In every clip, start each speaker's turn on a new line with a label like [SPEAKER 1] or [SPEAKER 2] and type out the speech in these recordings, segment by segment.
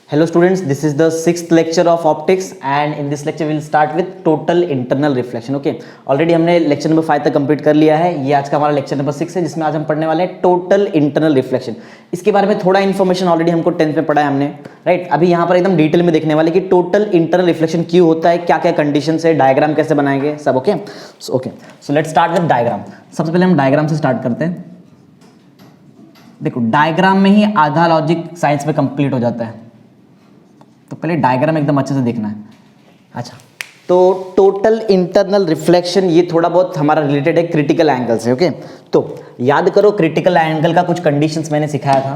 [SPEAKER 1] Hello students, this is the sixth lecture of optics and in this lecture we'll start with total internal reflection. Okay, already हमने lecture number 5 तक complete कर लिया है. ये आज का हमारा लेक्चर नंबर 6 है जिसमें आज हम पढ़ने वाले हैं टोटल इंटरनल रिफ्लेक्शन. इसके बारे में थोड़ा इन्फॉर्मेशन ऑलरेडी हमको 10th में पढ़ा है हमने, राइट. अभी यहाँ पर एकदम डिटेल में देखने वाले कि टोटल इंटरनल रिफ्लेक्शन क्यों होता है, क्या क्या कंडीशन है, डायग्राम कैसे बनाएंगे सब. Okay so let's start with diagram. सबसे पहले हम डायग्राम से स्टार्ट करते हैं. देखो डायग्राम में ही आधा लॉजिक साइंस में कंप्लीट हो जाता है, तो पहले डायग्राम एकदम अच्छे से देखना है. अच्छा, तो टोटल इंटरनल रिफ्लेक्शन ये थोड़ा बहुत हमारा रिलेटेड है क्रिटिकल एंगल से. ओके, तो याद करो क्रिटिकल एंगल का कुछ कंडीशंस मैंने सिखाया था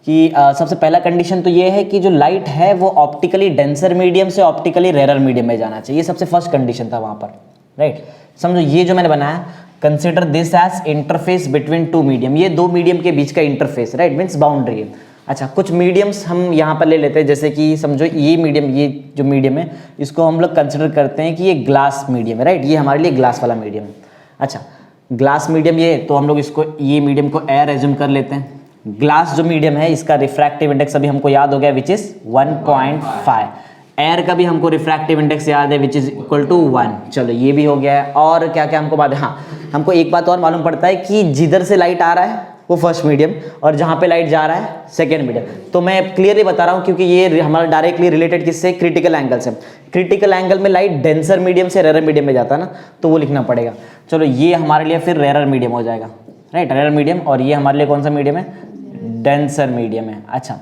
[SPEAKER 1] कि सबसे पहला कंडीशन तो ये है कि जो लाइट है वो ऑप्टिकली डेंसर मीडियम से ऑप्टिकली रेरर मीडियम में जाना चाहिए. ये सबसे फर्स्ट कंडीशन था वहाँ पर, राइट. समझो ये जो मैंने बनाया, consider this as interface between two medium. ये दो मीडियम के बीच का इंटरफेस, राइट, मीन्स बाउंड्री है. अच्छा, कुछ मीडियम्स हम यहाँ पर ले लेते हैं, जैसे कि समझो ये मीडियम, ये जो मीडियम है इसको हम लोग कंसिडर करते हैं कि ये ग्लास मीडियम है, राइट. ये हमारे लिए ग्लास वाला मीडियम है. अच्छा, ग्लास मीडियम ये, तो हम लोग इसको ये मीडियम को एयर एज्यूम कर लेते हैं. ग्लास जो मीडियम है इसका रिफ्रैक्टिव इंडेक्स अभी हमको याद हो गया विच इज़ 1.5. एयर का भी हमको रिफ्रैक्टिव इंडेक्स याद है विच इज़ इक्वल टू 1. चलो ये भी हो गया है. और क्या क्या हमको बात है, हाँ हमको एक बात और मालूम पड़ता है कि जिधर से लाइट आ रहा है वो फर्स्ट मीडियम और जहाँ पे लाइट जा रहा है सेकेंड मीडियम. तो मैं क्लियरली बता रहा हूँ क्योंकि ये हमारा डायरेक्टली रिलेटेड किससे, क्रिटिकल एंगल से. क्रिटिकल एंगल में लाइट डेंसर मीडियम से रेरर मीडियम में जाता है ना, तो वो लिखना पड़ेगा. चलो ये हमारे लिए फिर रेरर मीडियम हो जाएगा, राइट, रेरर मीडियम. और ये हमारे लिए कौन सा मीडियम है, डेंसर मीडियम है. अच्छा,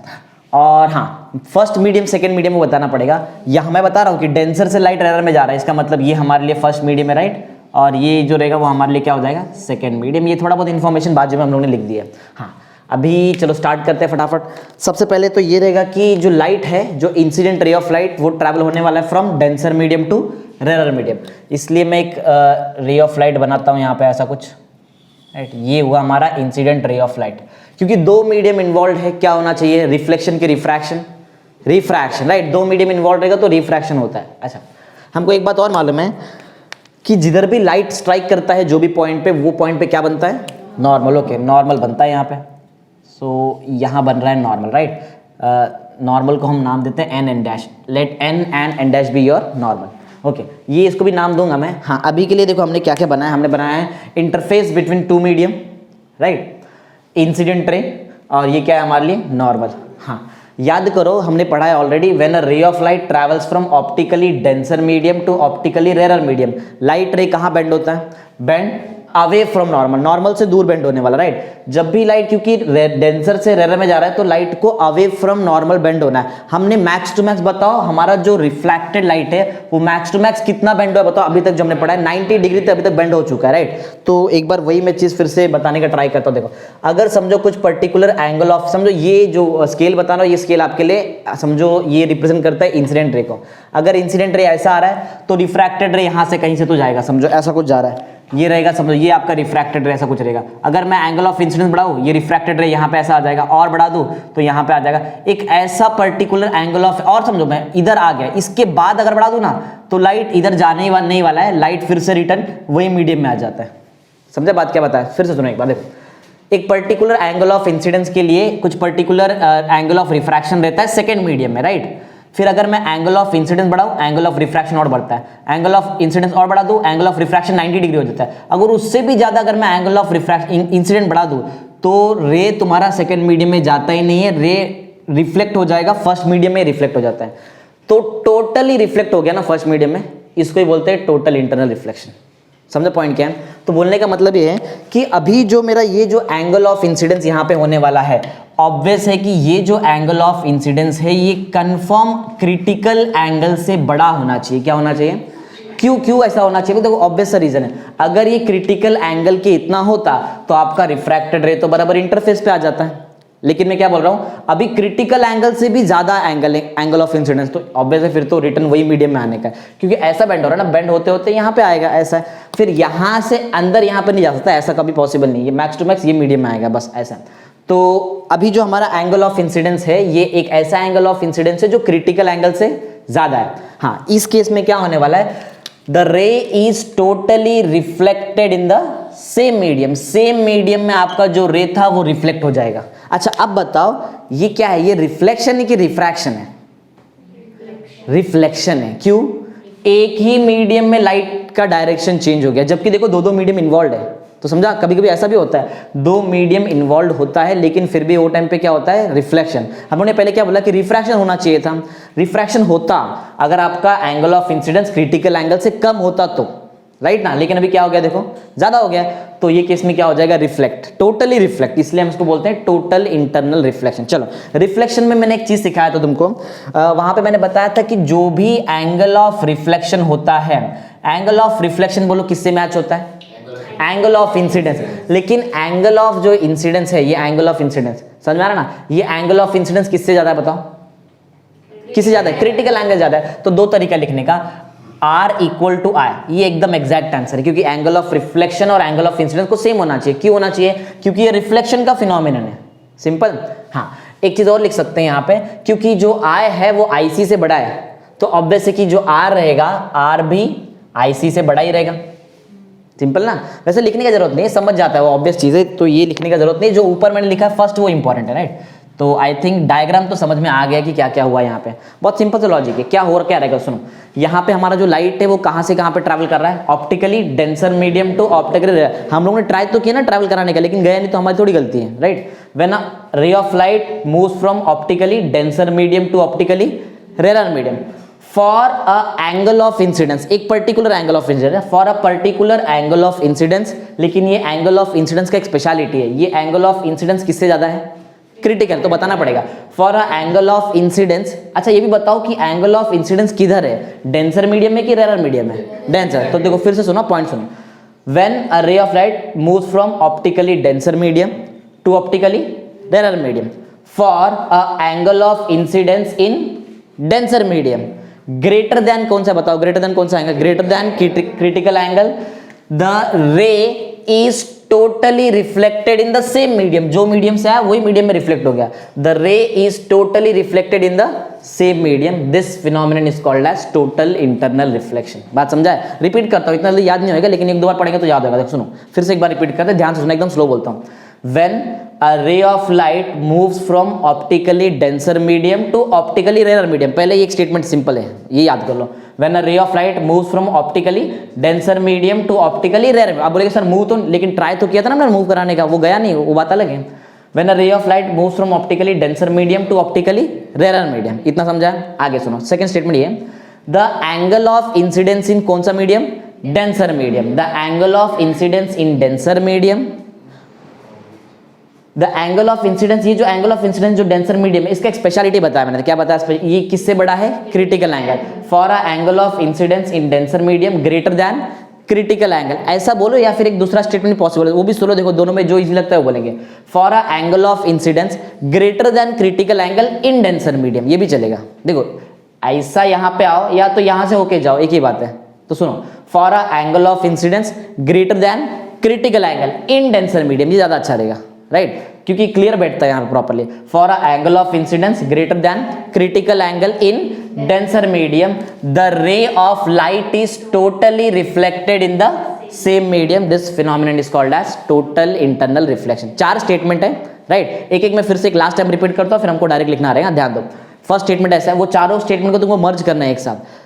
[SPEAKER 1] और हाँ फर्स्ट मीडियम सेकेंड मीडियम को बताना पड़ेगा. यहाँ मैं बता रहा हूँ कि डेंसर से लाइट रेरर में जा रहा है, इसका मतलब ये हमारे लिए फर्स्ट मीडियम है, राइट. और ये जो रहेगा वो हमारे लिए क्या हो जाएगा, सेकेंड मीडियम. ये थोड़ा बहुत इन्फॉर्मेशन बाजू में हम लोगों ने लिख दिया है. हाँ, अभी चलो स्टार्ट करते हैं फटाफट. सबसे पहले तो ये रहेगा कि जो लाइट है, जो इंसिडेंट रे ऑफ लाइट, वो ट्रैवल होने वाला है from denser medium to rarer medium. इसलिए मैं एक रे ऑफ लाइट बनाता हूँ यहाँ पे ऐसा कुछ, राइट. ये हुआ हमारा इंसिडेंट रे ऑफ लाइट. क्योंकि दो मीडियम इन्वॉल्व है, क्या होना चाहिए, रिफ्लेक्शन की रिफ्रैक्शन, रिफ्रैक्शन, राइट. दो मीडियम इन्वॉल्व रहेगा तो रिफ्रैक्शन होता है. अच्छा, हमको एक बात और मालूम है कि जिधर भी लाइट स्ट्राइक करता है जो भी पॉइंट पे, वो पॉइंट पे क्या बनता है, नॉर्मल. ओके, नॉर्मल बनता है यहाँ पे. सो यहाँ बन रहा है नॉर्मल, राइट. नॉर्मल को हम नाम देते हैं N N dash. Let N and N dash be your normal. Okay, ये इसको भी नाम दूंगा मैं. हाँ, अभी के लिए देखो हमने क्या क्या बनाया. हमने बनाया है interface between two medium, right, incident ray, और ये क्या है हमारे लिए, नॉर्मल. हाँ, याद करो हमने पढ़ा है already, when a ray of light travels from optically denser medium to optically rarer medium. Light ray कहाँ बेंड होता है, bend away from normal, normal से दूर बेंड होने वाला, राइट. जब भी लाइट, क्योंकि डेंसर से रेरर में जा रहा है तो लाइट को अवे फ्रॉम नॉर्मल बेंड होना है. हमने मैक्स टू मैक्स, बताओ हमारा जो रिफ्लेक्टेड लाइट है वो मैक्स टू मैक्स कितना बेंड हुआ है, बताओ. अभी तक जो हमने पढ़ा है 90 डिग्री तक अभी तक बेंड हो चुका है, राइट. तो एक बार वही मैं चीज फिर से बताने का ट्राई करता हूँ. देखो, अगर समझो कुछ पर्टिकुलर एंगल ऑफ, समझो ये जो स्केल बता रहा हूँ, ये स्केल आपके लिए समझो ये रिप्रेजेंट करता है इंसिडेंट रे को. अगर इंसिडेंट रे ऐसा आ रहा है तो रिफ्रैक्टेड रे यहाँ से कहीं से तो जाएगा, समझो ऐसा कुछ जा रहा है, ये रहेगा, समझो ये आपका रिफ्रैक्टेड रे ऐसा कुछ रहेगा. अगर मैं एंगल ऑफ इंसिडेंस बढ़ाऊं, ये रिफ्रैक्टेड रे यहाँ पे ऐसा आ जाएगा, और बढ़ा दूं तो यहाँ पे आ जाएगा एक ऐसा पर्टिकुलर एंगल ऑफ. और समझो मैं इधर आ गया, इसके बाद अगर बढ़ा दूं ना तो लाइट इधर जाने नहीं वाला है, लाइट फिर से रिटर्न वही मीडियम में आ जाता है. समझे बात क्या बताया, फिर से सुनो एक बार. देखो, एक पर्टिकुलर एंगल ऑफ इंसिडेंस के लिए कुछ पर्टिकुलर एंगल ऑफ रिफ्रैक्शन रहता है सेकेंड मीडियम में, राइट. फिर अगर मैं एंगल ऑफ इंसिडेंस बढ़ाऊं, एंगल ऑफ रिफ्रैक्शन और बढ़ता है. एंगल ऑफ इंसिडेंस और बढ़ा दूं, एंगल ऑफ रिफ्रैक्शन 90 डिग्री हो जाता है. अगर उससे भी ज्यादा अगर मैं एंगल ऑफ रिफ्रैक्शन इंसिडेंट बढ़ा दूं तो रे तुम्हारा सेकंड मीडियम में जाता ही नहीं है, रे रिफ्लेक्ट हो जाएगा, फर्स्ट मीडियम में रिफ्लेक्ट हो जाता है. तो टोटली रिफ्लेक्ट हो गया ना फर्स्ट मीडियम में, इसको ही बोलते हैं टोटल इंटरनल रिफ्लेक्शन. समझे पॉइंट क्या है. तो बोलने का मतलब ये है कि अभी जो मेरा ये जो एंगल ऑफ इंसिडेंस यहाँ पे होने वाला है, ऑब्वियस है कि ये जो एंगल ऑफ इंसिडेंस है ये कंफर्म क्रिटिकल एंगल से बड़ा होना चाहिए. क्या होना चाहिए, क्यों ऐसा होना चाहिए, देखो ऑब्वियस सा रीजन है. अगर ये क्रिटिकल एंगल के इतना होता तो आपका रिफ्रैक्टेड रे तो बराबर इंटरफेस पे आ जाता है. लेकिन मैं क्या बोल रहा हूं, अभी क्रिटिकल एंगल से भी ज्यादा एंगल ऑफ इंसिडेंस, तो ऑब्वियस है फिर तो रिटर्न वही मीडियम में आने का है. क्योंकि ऐसा बेंड हो रहा है ना, बेंड होते होते यहाँ पे आएगा ऐसा, फिर यहाँ से अंदर यहाँ पे नहीं जा सकता, ऐसा कभी पॉसिबल नहीं है. मैक्स टू मैक्स ये मीडियम में आएगा, बस ऐसा. तो अभी जो हमारा एंगल ऑफ इंसिडेंस है ये एक ऐसा एंगल ऑफ इंसिडेंस है जो क्रिटिकल एंगल से ज्यादा है. हाँ, इस केस में क्या होने वाला है, the ray is totally reflected in the same medium. Same medium में आपका जो रे था वो रिफ्लेक्ट हो जाएगा. अच्छा, अब बताओ ये क्या है, ये रिफ्लेक्शन है कि रिफ्रैक्शन है, रिफ्लेक्शन है। क्यों? एक ही मीडियम में लाइट का डायरेक्शन चेंज हो गया, जबकि देखो दो दो मीडियम इन्वॉल्व है। तो समझा, कभी कभी ऐसा भी होता है, दो मीडियम इन्वॉल्व होता है लेकिन फिर भी वो टाइम पे क्या होता है, रिफ्लेक्शन। हमने पहले क्या बोला कि रिफ्रैक्शन होना चाहिए था। रिफ्रैक्शन होता अगर आपका angle of incidence critical angle से कम होता तो, राइट ना। लेकिन अभी क्या हो गया, देखो ज्यादा हो गया, तो ये केस में क्या हो जाएगा, रिफ्लेक्ट, टोटली रिफ्लेक्ट। इसलिए हम इसको बोलते हैं टोटल इंटरनल रिफ्लेक्शन। चलो, रिफ्लेक्शन में मैंने एक चीज सिखाया था तुमको, वहां पे मैंने बताया था कि जो भी एंगल ऑफ रिफ्लेक्शन होता है, एंगल ऑफ रिफ्लेक्शन बोलो किससे मैच होता है, एंगल ऑफ इंसिडेंस। लेकिन एंगल ऑफ जो इंसिडेंस है, ये एंगल ऑफ इंसिडेंस समझ में आ रहा ना, ये एंगल ऑफ इंसिडेंस किससे ज्यादा है, बताओ किससे ज्यादा है, क्रिटिकल एंगल ज्यादा है। तो दो तरीका लिखने का, R इक्वल टू I, ये एकदम एग्जैक्ट आंसर है, क्योंकि एंगल ऑफ रिफ्लेक्शन और एंगल ऑफ इंसिडेंस को सेम होना चाहिए। क्यों होना चाहिए? क्योंकि ये रिफ्लेक्शन का फिनोमिनन है, सिंपल। हाँ, एक चीज और लिख सकते हैं यहाँ पे, क्योंकि जो I है वो IC से बड़ा है, तो ऑब्वियस है कि जो R रहेगा, R भी IC से बड़ा ही रहेगा, सिंपल ना। वैसे लिखने की जरूरत नहीं है, समझ जाता है वो ऑब्वियस चीज है, तो ये लिखने की जरूरत नहीं। जो ऊपर मैंने लिखा है फर्स्ट वो इंपॉर्टेंट है, राइट। तो आई थिंक डायग्राम तो समझ में आ गया कि क्या क्या हुआ यहाँ पे। बहुत सिंपल सा लॉजिक है। क्या हो क्या रहेगा, सुनो। यहाँ पे हमारा जो लाइट है वो कहाँ से कहाँ पे ट्रैवल कर रहा है, optically denser medium to optically. हम लोगों ने ट्राई तो किया ना ट्रैवल कराने का, लेकिन गया नहीं, तो हमारी थोड़ी गलती है, right. When a ray of light moves from optically denser medium to optically rare medium for a angle of incidence, एक particular angle of incidence, for a particular angle of incidence. लेकिन ये एंगल ऑफ इंसिडेंस का एक speciality है, ये angle of incidence किससे ज्यादा है, क्रिटिकल, तो बताना पड़ेगा for a angle of incidence. अच्छा ये भी बताओ कि एंगल ऑफ इंसिडेंस किधर है, डेंसर मीडियम में कि रेयर मीडियम में, डेंसर। तो देखो फिर से सुनो, पॉइंट सुनो। When a ray of light moves from optically denser medium to optically rare medium for a angle of incidence in denser medium greater than, कौन सा बताओ, ग्रेटर देन कौन सा angle, greater than critical angle, the ray is totally reflected in the same medium. जो medium से आया वही medium में रिफ्लेक्ट हो गया। The ray is totally reflected in the same medium, this phenomenon is called as total internal reflection. बात समझा है? रिपीट करता हूं, इतना जल्दी याद नहीं होगा, लेकिन एक दो बार पढ़ेंगे तो याद होगा। सुनो फिर से एक बार रिपीट करते हैं, ध्यान से सुनना, एकदम स्लो बोलता हूं। When a ray of light moves from optically denser medium to optically rarer medium, पहले ये एक स्टेटमेंट सिंपल है, ये याद कर लो। When a ray of light moves from optically denser medium to optically rarer, आप बोलेंगे सर मूव तो, लेकिन ट्राई तो किया था ना हमने मूव कराने का, वो गया नहीं, वो बात अलग है। When a ray of light moves from optically denser medium to optically rarer medium, इतना समझा है? आगे सुनो, सेकंड स्टेटमेंट ये, the angle of incidence in कौन सा medium, denser medium, the angle of incidence in denser medium, the angle of incidence, ये जो एंगल ऑफ इंसिडेंस जो डेंसर मीडियम है, इसका एक स्पेशलिटी बताया मैंने, क्या बताया, ये किससे बड़ा है, critical angle. For a angle of incidence in denser medium greater than critical angle, ऐसा बोलो, या फिर एक दूसरा स्टेटमेंट पॉसिबल है, वो भी सुनो। देखो दोनों में जो इजी लगता है वो बोलेंगे। For a angle of incidence greater than critical angle in denser medium, ये भी चलेगा। देखो ऐसा यहाँ पे आओ या तो यहाँ से होके जाओ, एक ही बात है। तो सुनो, for a angle of incidence greater than critical angle in denser medium, ये ज्यादा अच्छा रहेगा, राइट, क्योंकि क्लियर बैठता है यहाँ properly. For a angle of incidence greater than critical angle in denser medium the ray of light is totally reflected in the same medium, this phenomenon is called as total internal reflection. चार statement है, right. एक एक मैं फिर से एक last time repeat करता हूँ, फिर हमको डायरेक्ट लिखना रहेगा, ध्यान दो। फर्स्ट स्टेटमेंट ऐसा है, वो चारों स्टेटमेंट को तुमको मर्ज करना है एक साथ।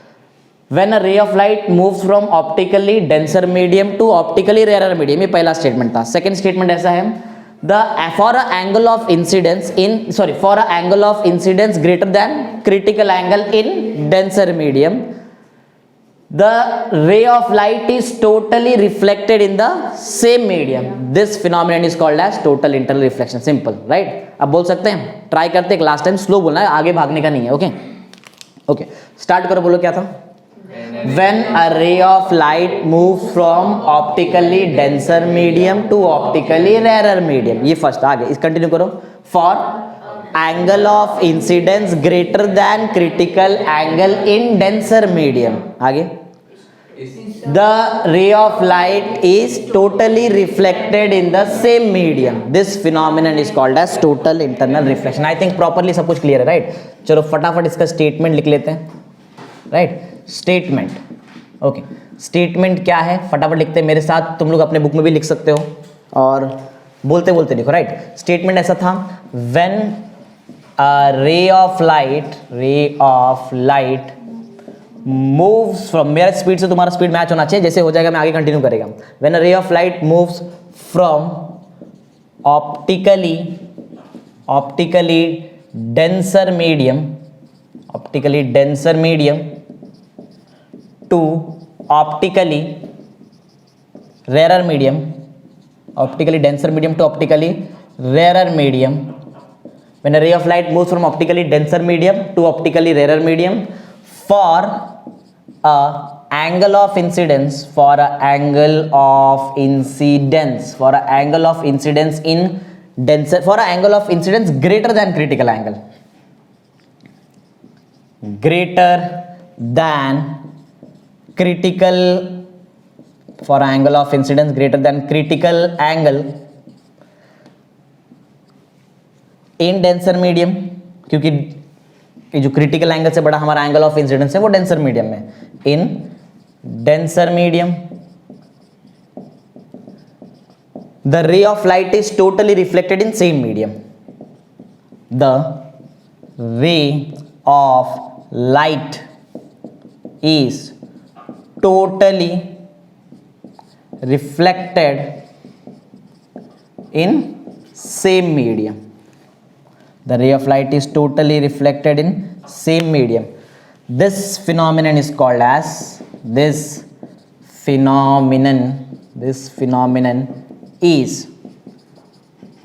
[SPEAKER 1] When a ray of light moves from optically denser medium to optically rarer medium, ये पहला स्टेटमेंट था। सेकंड स्टेटमेंट ऐसा है, for a angle of incidence in, sorry, for a angle of incidence greater than critical angle in denser medium, the ray of light is totally reflected in the same medium, this phenomenon is called as total internal reflection, simple, right। अब बोल सकते हैं, try करते हैं, last time slow बोलना है, आगे भागने का नहीं है, ओके ओके, स्टार्ट करो, बोलो क्या था। When a ray of light moves from optically denser medium to optically rarer medium, ये फर्स्ट, आगे इस कंटिन्यू करो। For angle of incidence greater than critical angle in denser medium, आगे the ray of light is totally reflected in the same medium, this phenomenon is called as total internal reflection। I think properly सब कुछ clear है, right. चलो फटाफट इसका statement लिख लेते हैं, राइट। स्टेटमेंट, ओके, स्टेटमेंट क्या है फटाफट लिखते हैं मेरे साथ, तुम लोग अपने बुक में भी लिख सकते हो और बोलते बोलते लिखो, राइट। स्टेटमेंट ऐसा था, when a ray of light moves from, मेरा स्पीड से तुम्हारा स्पीड मैच होना चाहिए, जैसे हो जाएगा मैं आगे कंटिन्यू करेगा। When a ray of light moves from optically denser medium to optically rarer medium, optically denser medium to optically rarer medium. When a ray of light moves from optically denser medium to optically rarer medium for a angle of incidence in denser, for an angle of incidence greater than critical angle, for angle of incidence greater than critical angle in denser medium, क्योंकि ये जो critical angle से बड़ा हमारा angle of incidence है वो denser medium में, in denser medium the ray of light is totally reflected in same medium. The ray of light is totally reflected in same medium. The ray of light is totally reflected in same medium. This phenomenon is called as, this phenomenon is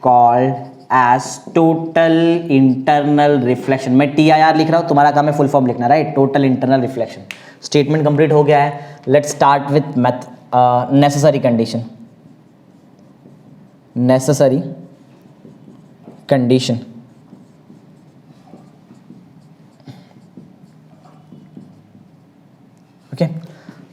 [SPEAKER 1] called as total internal reflection. मैं TIR लिख रहा हूँ, तुम्हारा काम है full form लिखना, right? Total internal reflection. Statement complete हो गया है। Let's start with necessary condition. Okay,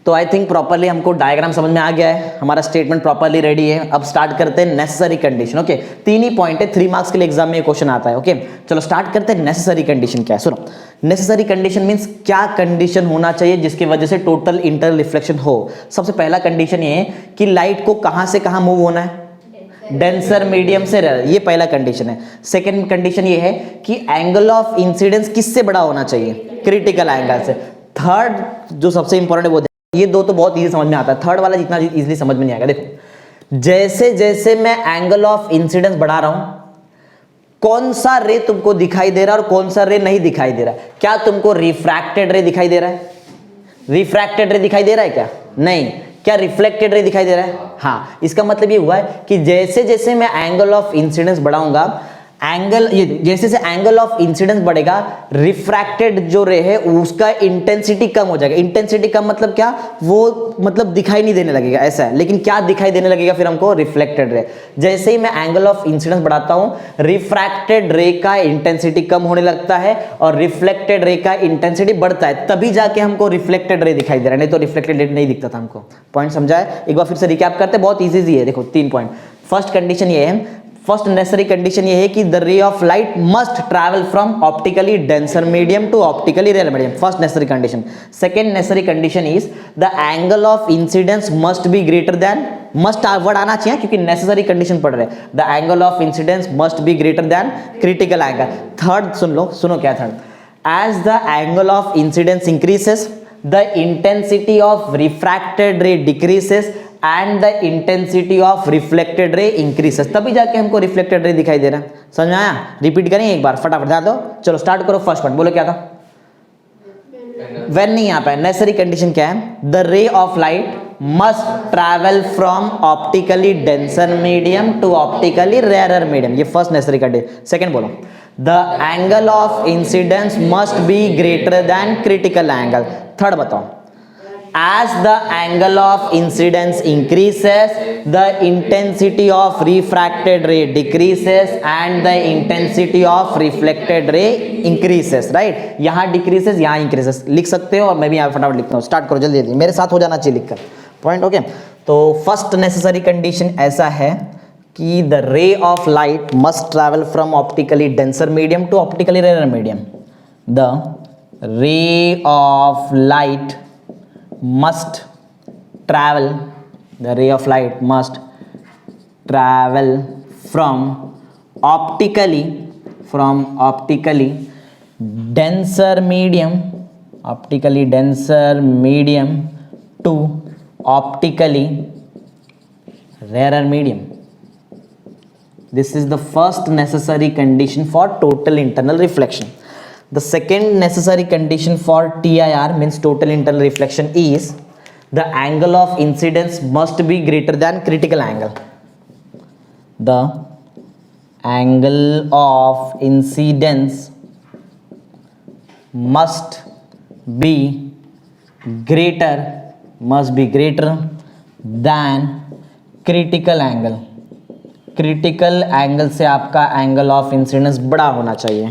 [SPEAKER 1] तो आई थिंक प्रॉपरली हमको डायग्राम समझ में आ गया है, हमारा स्टेटमेंट प्रॉपरली रेडी है। अब स्टार्ट करते हैं नेसेसरी कंडीशन। ओके, 3 ही पॉइंट है, 3 मार्क्स के लिए एग्जाम में ये क्वेश्चन आता है। ओके, चलो स्टार्ट करते हैं। नेसेसरी कंडीशन क्या है? सुनो, नेसेसरी कंडीशन मींस क्या कंडीशन होना चाहिए जिसकी वजह से टोटल इंटरनल रिफ्लेक्शन हो। सबसे पहला कंडीशन ये है कि लाइट को कहां से कहां मूव होना है, डेंसर मीडियम से रेयर, ये पहला कंडीशन है। सेकेंड कंडीशन ये है कि एंगल ऑफ इंसिडेंस किससे बड़ा होना चाहिए, क्रिटिकल एंगल से। थर्ड जो सबसे इंपॉर्टेंट है वो, ये दो तो बहुत इजी समझ में आता है, थर्ड वाला जितना इजीली समझ में नहीं आएगा। देखो, जैसे जैसे मैं एंगल ऑफ इंसिडेंस बढ़ा रहा हूं, कौन सा रे तुमको दिखाई दे रहा है और कौन सा रे नहीं दिखाई दे रहा है। क्या तुमको रिफ्रैक्टेड रे दिखाई दे रहा है? रिफ्रैक्टेड रे दिखाई दे रहा है क्या? नहीं। क्या रिफ्लेक्टेड रे दिखाई दे रहा है? हाँ। इसका मतलब ये हुआ है कि जैसे जैसे मैं एंगल ऑफ इंसिडेंस बढ़ाऊंगा, जैसे जैसे एंगल ऑफ इंसिडेंस बढ़ेगा, रिफ्रैक्टेड जो रे है उसका इंटेंसिटी कम हो जाएगा। इंटेंसिटी कम मतलब क्या? वो मतलब दिखाई नहीं देने लगेगा, ऐसा है। लेकिन क्या दिखाई देने लगेगा फिर हमको? Reflected ray. जैसे ही मैं एंगल ऑफ इंसिडेंस बढ़ाता हूं, रिफ्रैक्टेड रे का इंटेंसिटी कम होने लगता है और रिफ्लेक्टेड रे का इंटेंसिटी बढ़ता है, तभी जाके हमको रिफ्लेक्टेड रे दिखाई दे रहा है, नहीं तो रिफ्लेक्टेड रे नहीं दिखता था हमको। पॉइंट समझा है? एक बार फिर से रिकैप करते हैं, बहुत इजी है। देखो 3 पॉइंट। फर्स्ट कंडीशन ये है, फर्स्ट नेसेसरी कंडीशन ये है कि the ray of light must travel from optically denser medium to optically rare medium, first necessary condition. Second necessary condition is the angle of incidence must be greater than, must word आना चाहिए क्योंकि necessary condition पढ़ रहे हैं। The angle of incidence must be greater than critical angle. Third सुनो क्या third, as the angle of incidence increases the intensity of refracted ray decreases and the intensity of reflected ray increases, तभी जाके हमको reflected ray दिखाई दे रहा है। समझ में आया? रिपीट करें एक बार, फटाफट ध्यान दो। चलो स्टार्ट करो। फर्स्ट पॉइंट बोलो क्या था? व्हेन नहीं यहाँ पे नेसेसरी कंडीशन क्या है? The ray of light must travel from optically denser medium to optically rarer medium, ये फर्स्ट नेसेसरी कंडीशन। सेकंड बोलो, the angle of incidence must be greater than critical angle. Third बताओ, as the angle of incidence increases, the intensity of refracted ray decreases and the intensity of reflected ray increases, right? यहाँ decreases, यहाँ increases लिख सकते हो और मैं भी यहाँ फटाफट लिखता हूँ। स्टार्ट करो जल्दी जल्दी, मेरे साथ हो जाना चाहिए लिखकर। Point okay. तो फर्स्ट नेसेसरी कंडीशन ऐसा है कि the ray of light must travel from optically denser medium to optically rare medium. The ray of light must travel, the ray of light must travel from optically denser medium optically denser medium to optically rarer medium. This is the first necessary condition for total internal reflection. The second necessary condition for TIR means total internal reflection is the angle of incidence must be greater than critical angle. The angle of incidence must be greater than critical angle. Critical angle से आपका angle of incidence बड़ा होना चाहिए.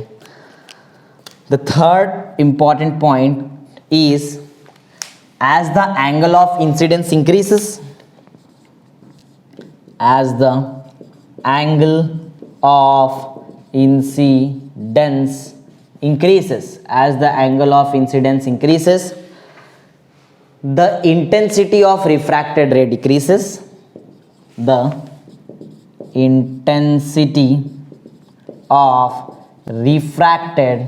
[SPEAKER 1] The third important point is as the angle of incidence increases, as the angle of incidence increases, as the angle of incidence increases, the intensity of refracted ray decreases. The intensity of refracted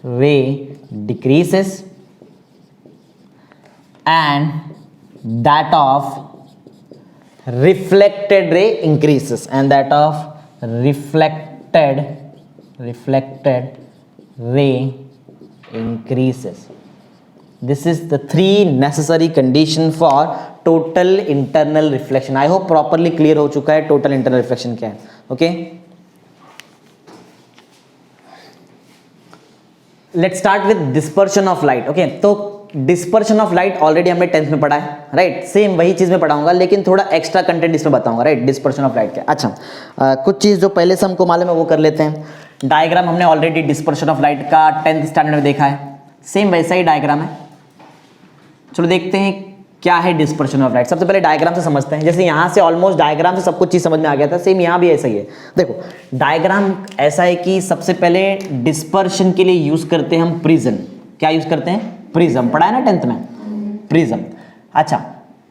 [SPEAKER 1] ray decreases, and that of reflected ray increases, and that of reflected ray increases. This is the three necessary condition for total internal reflection. I hope properly clear हो चुका है total internal reflection क्या है. Okay, let's start with dispersion of light. Okay, तो dispersion of light already हमने 10th में पढ़ा है, राइट. सेम वही चीज में पढ़ाऊंगा, लेकिन थोड़ा एक्स्ट्रा कंटेंट इसमें बताऊंगा, राइट. डिस्पर्शन ऑफ लाइट क्या. अच्छा, कुछ चीज जो पहले से हमको मालूम है वो कर लेते हैं. डायग्राम हमने ऑलरेडी डिस्पर्शन ऑफ लाइट का 10th स्टैंडर्ड में देखा है. सेम वैसा ही डायग्राम है. चलो देखते हैं क्या है डिस्पर्शन ऑफ लाइट. सबसे पहले डायग्राम से समझते हैं. जैसे यहाँ से ऑलमोस्ट डायग्राम से सब कुछ चीज समझ में आ गया था, सेम यहाँ भी ऐसा ही है. देखो डायग्राम ऐसा है कि सबसे पहले डिस्पर्शन के लिए यूज करते हैं हम प्रिज्म. क्या यूज करते हैं? प्रिज्म. पढ़ा है ना 10th में, प्रिज्म. अच्छा,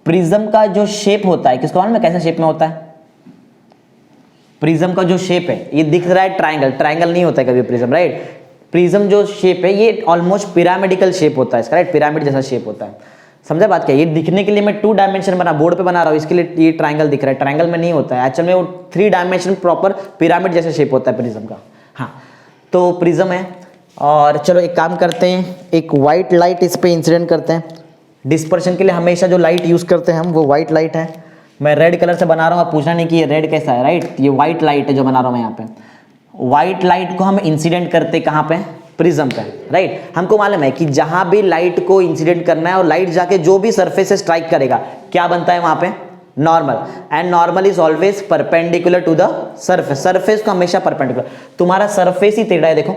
[SPEAKER 1] प्रिज्म का जो शेप होता है, किसको मालूम है कैसा शेप में होता है? प्रिज्म का जो शेप है, ये दिख रहा है ट्रायंगल. ट्रायंगल नहीं होता है कभी प्रिज्म, राइट. प्रिज्म जो शेप है ये ऑलमोस्ट पिरामिडिकल शेप होता है इसका, राइट. पिरामिड जैसा शेप होता है. समझा बात क्या? ये दिखने के लिए मैं 2 डायमेंशन बना बोर्ड पे बना रहा हूँ, इसके लिए ये ट्रायंगल दिख रहा है. ट्रायंगल में नहीं होता है एक्चुअल में, वो 3 डायमेंशन प्रॉपर पिरामिड जैसा शेप होता है प्रिज्म का. हाँ, तो प्रिज्म है. और चलो एक काम करते हैं, एक वाइट लाइट इस पे इंसिडेंट करते हैं. डिस्पर्शन के लिए हमेशा जो लाइट यूज करते हैं हम वो वाइट लाइट है. मैं रेड कलर से बना रहा हूँ, आप पूछना नहीं कि ये रेड कैसा है, राइट. ये वाइट लाइट है जो बना रहा हूँ मैं यहाँ पे. वाइट लाइट को हम इंसिडेंट करते कहाँ पे? प्रिज्म पे, राइट. हमको मालूम है कि जहां भी लाइट को इंसिडेंट करना है और लाइट जाके जो भी सरफेस से स्ट्राइक करेगा, क्या बनता है वहां पे? Normal. And normal is always perpendicular to the surface. Surface को हमेशा परपेंडिकुलर. तुम्हारा सरफेस ही टेढ़ा है देखो,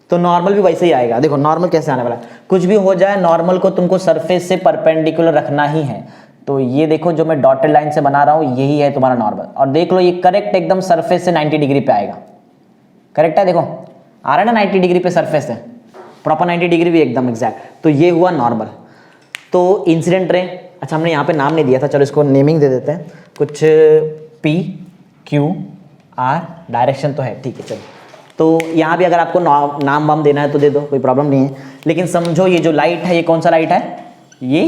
[SPEAKER 1] तो नॉर्मल भी वैसे ही आएगा. देखो नॉर्मल कैसे आने वाला है, कुछ भी हो जाए नॉर्मल को तुमको सरफेस से परपेंडिकुलर रखना ही है. तो ये देखो जो मैं डॉटेड लाइन से बना रहा हूं यही है तुम्हारा नॉर्मल. और देख लो ये करेक्ट एकदम सरफेस से 90 डिग्री पे आएगा. करेक्ट है, देखो आ रहा है ना 90 डिग्री पे सरफेस है, प्रॉपर 90 डिग्री भी एकदम एग्जैक्ट. तो ये हुआ नॉर्मल. तो इंसिडेंट रे, अच्छा हमने यहाँ पे नाम नहीं दिया था, चलो इसको नेमिंग दे देते हैं. कुछ P Q R डायरेक्शन तो है, ठीक है. चलो तो यहाँ भी अगर आपको नाम वाम देना है तो दे दो, कोई प्रॉब्लम नहीं है. लेकिन समझो ये जो लाइट है ये कौन सा लाइट है? ये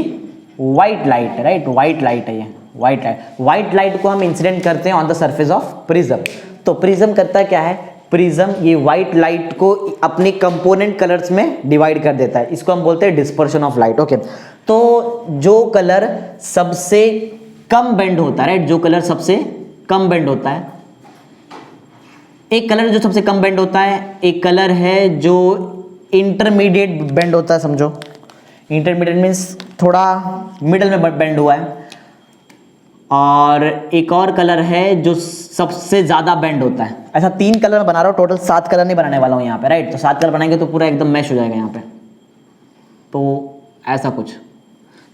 [SPEAKER 1] वाइट लाइट है, राइट. वाइट लाइट है ये, वाइट लाइट. वाइट लाइट को हम इंसिडेंट करते हैं on the surface of prism. तो प्रिज्म करता क्या है? प्रिज्म ये व्हाइट लाइट को अपने कंपोनेंट कलर्स में डिवाइड कर देता है. इसको हम बोलते हैं डिस्पर्शन ऑफ लाइट. ओके, तो जो कलर सबसे कम बेंड होता है, राइट. जो कलर सबसे कम बेंड होता है, एक कलर जो सबसे कम बेंड होता है, एक कलर है जो इंटरमीडिएट बेंड होता है. समझो इंटरमीडिएट मीन्स थोड़ा मिडल में बेंड हुआ है. और एक और कलर है जो सबसे ज्यादा बेंड होता है. ऐसा 3 कलर में बना रहा हूँ, टोटल 7 कलर नहीं बनाने वाला हूँ यहाँ पे, राइट. तो 7 कलर बनाएंगे तो पूरा एकदम मैश हो जाएगा यहाँ पे. तो ऐसा कुछ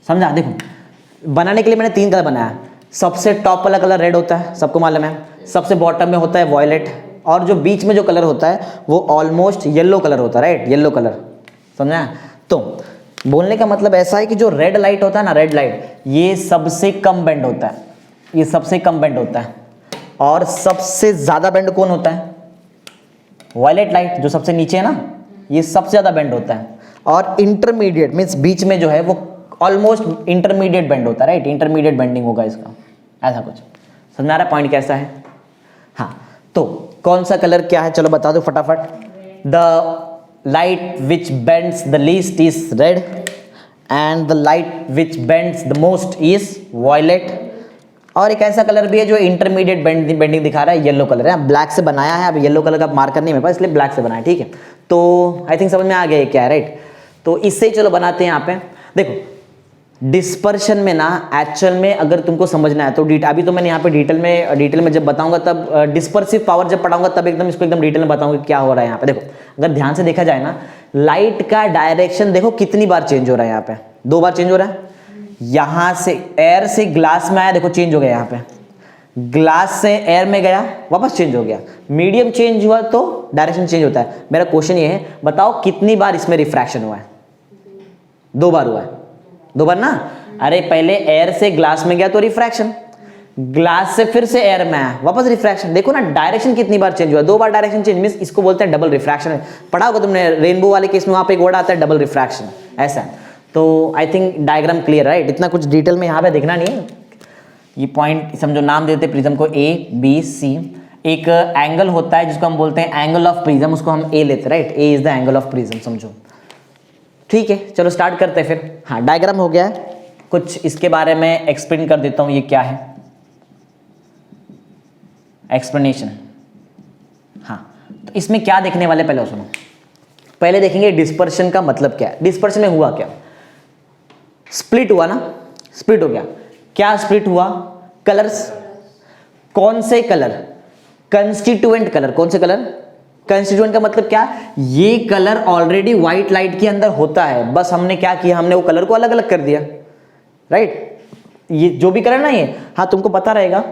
[SPEAKER 1] समझा. देखो बनाने के लिए मैंने 3 कलर बनाया. सबसे टॉप वाला कलर रेड होता है, सबको मालूम है. सबसे बॉटम में होता है वॉयलेट, और जो बीच में जो कलर होता है वो ऑलमोस्ट येलो कलर होता है, राइट. येलो कलर, समझा. तो बोलने का मतलब ऐसा है कि जो रेड लाइट होता है ना, रेड लाइट, ये सबसे कम बेंड होता है. ये सबसे कम बेंड होता है. और सबसे ज्यादा बेंड कौन होता है? वायलेट लाइट, जो सबसे नीचे है ना, ये सबसे ज़्यादा बेंड होता है, और इंटरमीडिएट मीन्स बीच में जो है वो ऑलमोस्ट इंटरमीडिएट बेंड होता है, राइट, इंटरमीडिएट बेंडिंग होगा इसका, ऐसा कुछ। समझ आ रहा है पॉइंट कैसा है? हाँ, तो कौन सा कलर क्या है चलो बता दो फटाफट। The light which bends the least is red and the light which bends the most is violet. और एक ऐसा कलर भी है जो इंटरमीडिएट बेंडिंग दिखा रहा है, येलो कलर है। ब्लैक से बनाया है, अब येलो कलर का मार्कर नहीं मेरे पास, इसलिए ब्लैक से बनाया, ठीक है। तो आई थिंक समझ में आ गया क्या है, राइट। तो इससे ही चलो बनाते हैं। यहाँ पे देखो डिस्पर्शन में ना एक्चुअल में अगर तुमको समझना है तो अभी तो मैंने यहाँ पे डिटेल में जब बताऊंगा तब डिस्पर्सिव पावर जब पढ़ाऊंगा तब एकदम इसको एकदम डिटेल में बताऊंगा क्या हो रहा है यहाँ पे। देखो अगर ध्यान से देखा जाए ना, लाइट का डायरेक्शन देखो कितनी बार चेंज हो रहा है। यहाँ पे 2 बार चेंज हो रहा है। यहां से एयर से ग्लास में आया, देखो चेंज हो गया। यहाँ पे ग्लास से एयर में गया, वापस चेंज हो गया। मीडियम चेंज हुआ तो डायरेक्शन चेंज होता है। मेरा क्वेश्चन ये है, बताओ कितनी बार इसमें रिफ्रैक्शन हुआ है? 2 बार हुआ है। 2 बार ना। अरे पहले एयर से ग्लास में गया तो रिफ्रैक्शन, ग्लास से फिर से एयर में आया, वापस रिफ्रैक्शन। देखो ना डायरेक्शन कितनी बार चेंज हुआ, 2 बार डायरेक्शन चेंज मींस इसको बोलते हैं डबल रिफ्रैक्शन। पढ़ा होगा तुमने रेनबो वाले केस में, वहां पे एक वर्ड आता है डबल रिफ्रैक्शन, ऐसा। तो I think diagram clear, right. इतना कुछ डिटेल में यहाँ पे देखना नहीं है। ये पॉइंट समझो, नाम देते प्रिज्म को A B C। एक एंगल होता है जिसको हम बोलते हैं एंगल ऑफ प्रिज्म, उसको हम A लेते हैं, right. A is the angle of prism, समझो, ठीक है। चलो स्टार्ट करते हैं फिर। हाँ डायग्राम हो गया है, कुछ इसके बारे में एक्सप्लेन कर देता हूँ। ये क्या है एक्सप्लेनेशन। हाँ तो इसमें क्या देखने वाले पहले सुनो। पहले देखेंगे डिस्पर्शन का मतलब क्या है। डिस्पर्शन में हुआ क्या, स्प्लिट हुआ ना, स्प्लिट हो गया। क्या स्प्लिट हुआ? कलर्स। कौन से कलर? Constituent colour. कौन से कलर? कंस्टिट्यूएंट का मतलब क्या? ये कलर ऑलरेडी व्हाइट लाइट के अंदर होता है, बस हमने क्या किया, हमने वो कलर को अलग अलग कर दिया, राइट। ये जो भी कलर ना, ये हाँ तुमको पता रहेगा,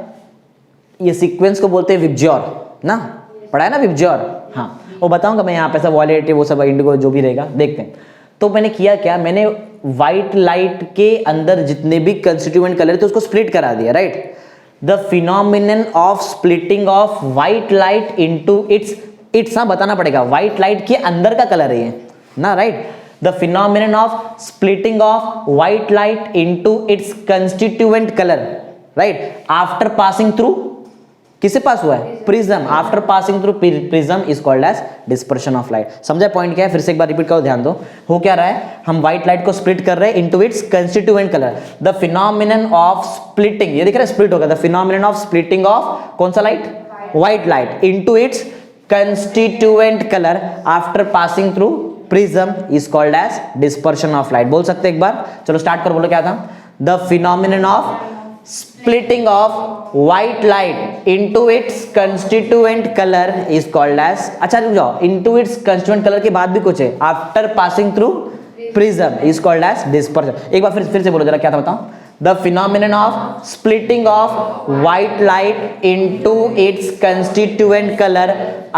[SPEAKER 1] ये सीक्वेंस को बोलते हैं विबज्योर ना, पढ़ा है ना विबज्योर। हाँ वो बताऊंगा मैं यहाँ पे, सब वॉयलेट वो सब इंडिगो जो भी रहेगा, देखते हैं। तो मैंने किया क्या, मैंने व्हाइट लाइट के अंदर जितने भी कंस्टिट्यूएंट कलर थे उसको स्प्लिट करा दिया, right. The phenomenon of splitting of white light into it's हाँ बताना पड़ेगा, व्हाइट लाइट के अंदर का कलर है ये ना, right. The phenomenon of splitting of white light into its constituent colour, right, after passing through, किससे पास हुआ है? Prism. After passing through prism is called as dispersion of light. समझा पॉइंट क्या है? फिर से एक बार रिपीट करो, ध्यान दो। हो क्या रहा है, हम व्हाइट लाइट को स्प्लिट कर रहे हैं into its constituent colour. The phenomenon of splitting, ये दिख रहा है स्प्लिट होगा। The phenomenon of splitting of कौन सा लाइट? White light into its constituent colour after passing through prism is called as dispersion of light. बोल सकते हैं एक बार? चलो स्टार्ट कर, बोलो क्या था? The phenomenon of splitting of white light into its constituent color is called as, अच्छा रुक जाओ, into its constituent color के बाद भी कुछ है, after passing through prism is called as dispersion। एक बार फिर से बोलो जरा, क्या था बताओ? The phenomenon of splitting of white light into its constituent color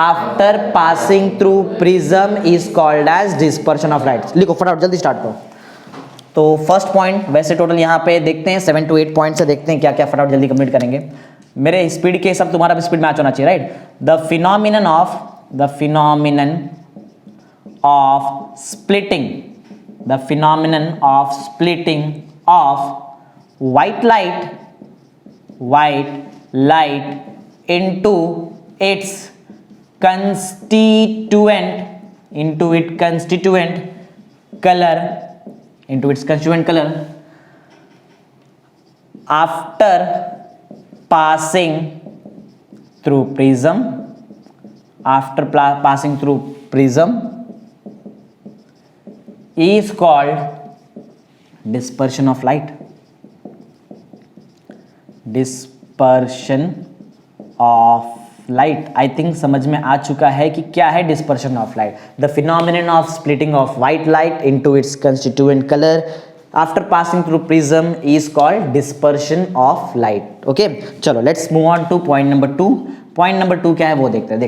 [SPEAKER 1] after passing through prism is called as dispersion of light। लिखो फटाफट, जल्दी स्टार्ट करो। तो फर्स्ट पॉइंट, वैसे टोटल यहाँ पे देखते हैं 7 to 8 पॉइंट से देखते हैं क्या क्या, फटाफट जल्दी कंप्लीट करेंगे। मेरे स्पीड के सब तुम्हारा भी स्पीड मैच होना चाहिए, right. The phenomenon of splitting of white light into its constituent colour after passing through prism is called dispersion of light। I think समझ में आ चुका है कि क्या है dispersion of light. The phenomenon of splitting of white light into its constituent colour after passing through prism is called dispersion of light. Okay चलो let's move on to point number 2। Point number 2 क्या है वो देखते हैं।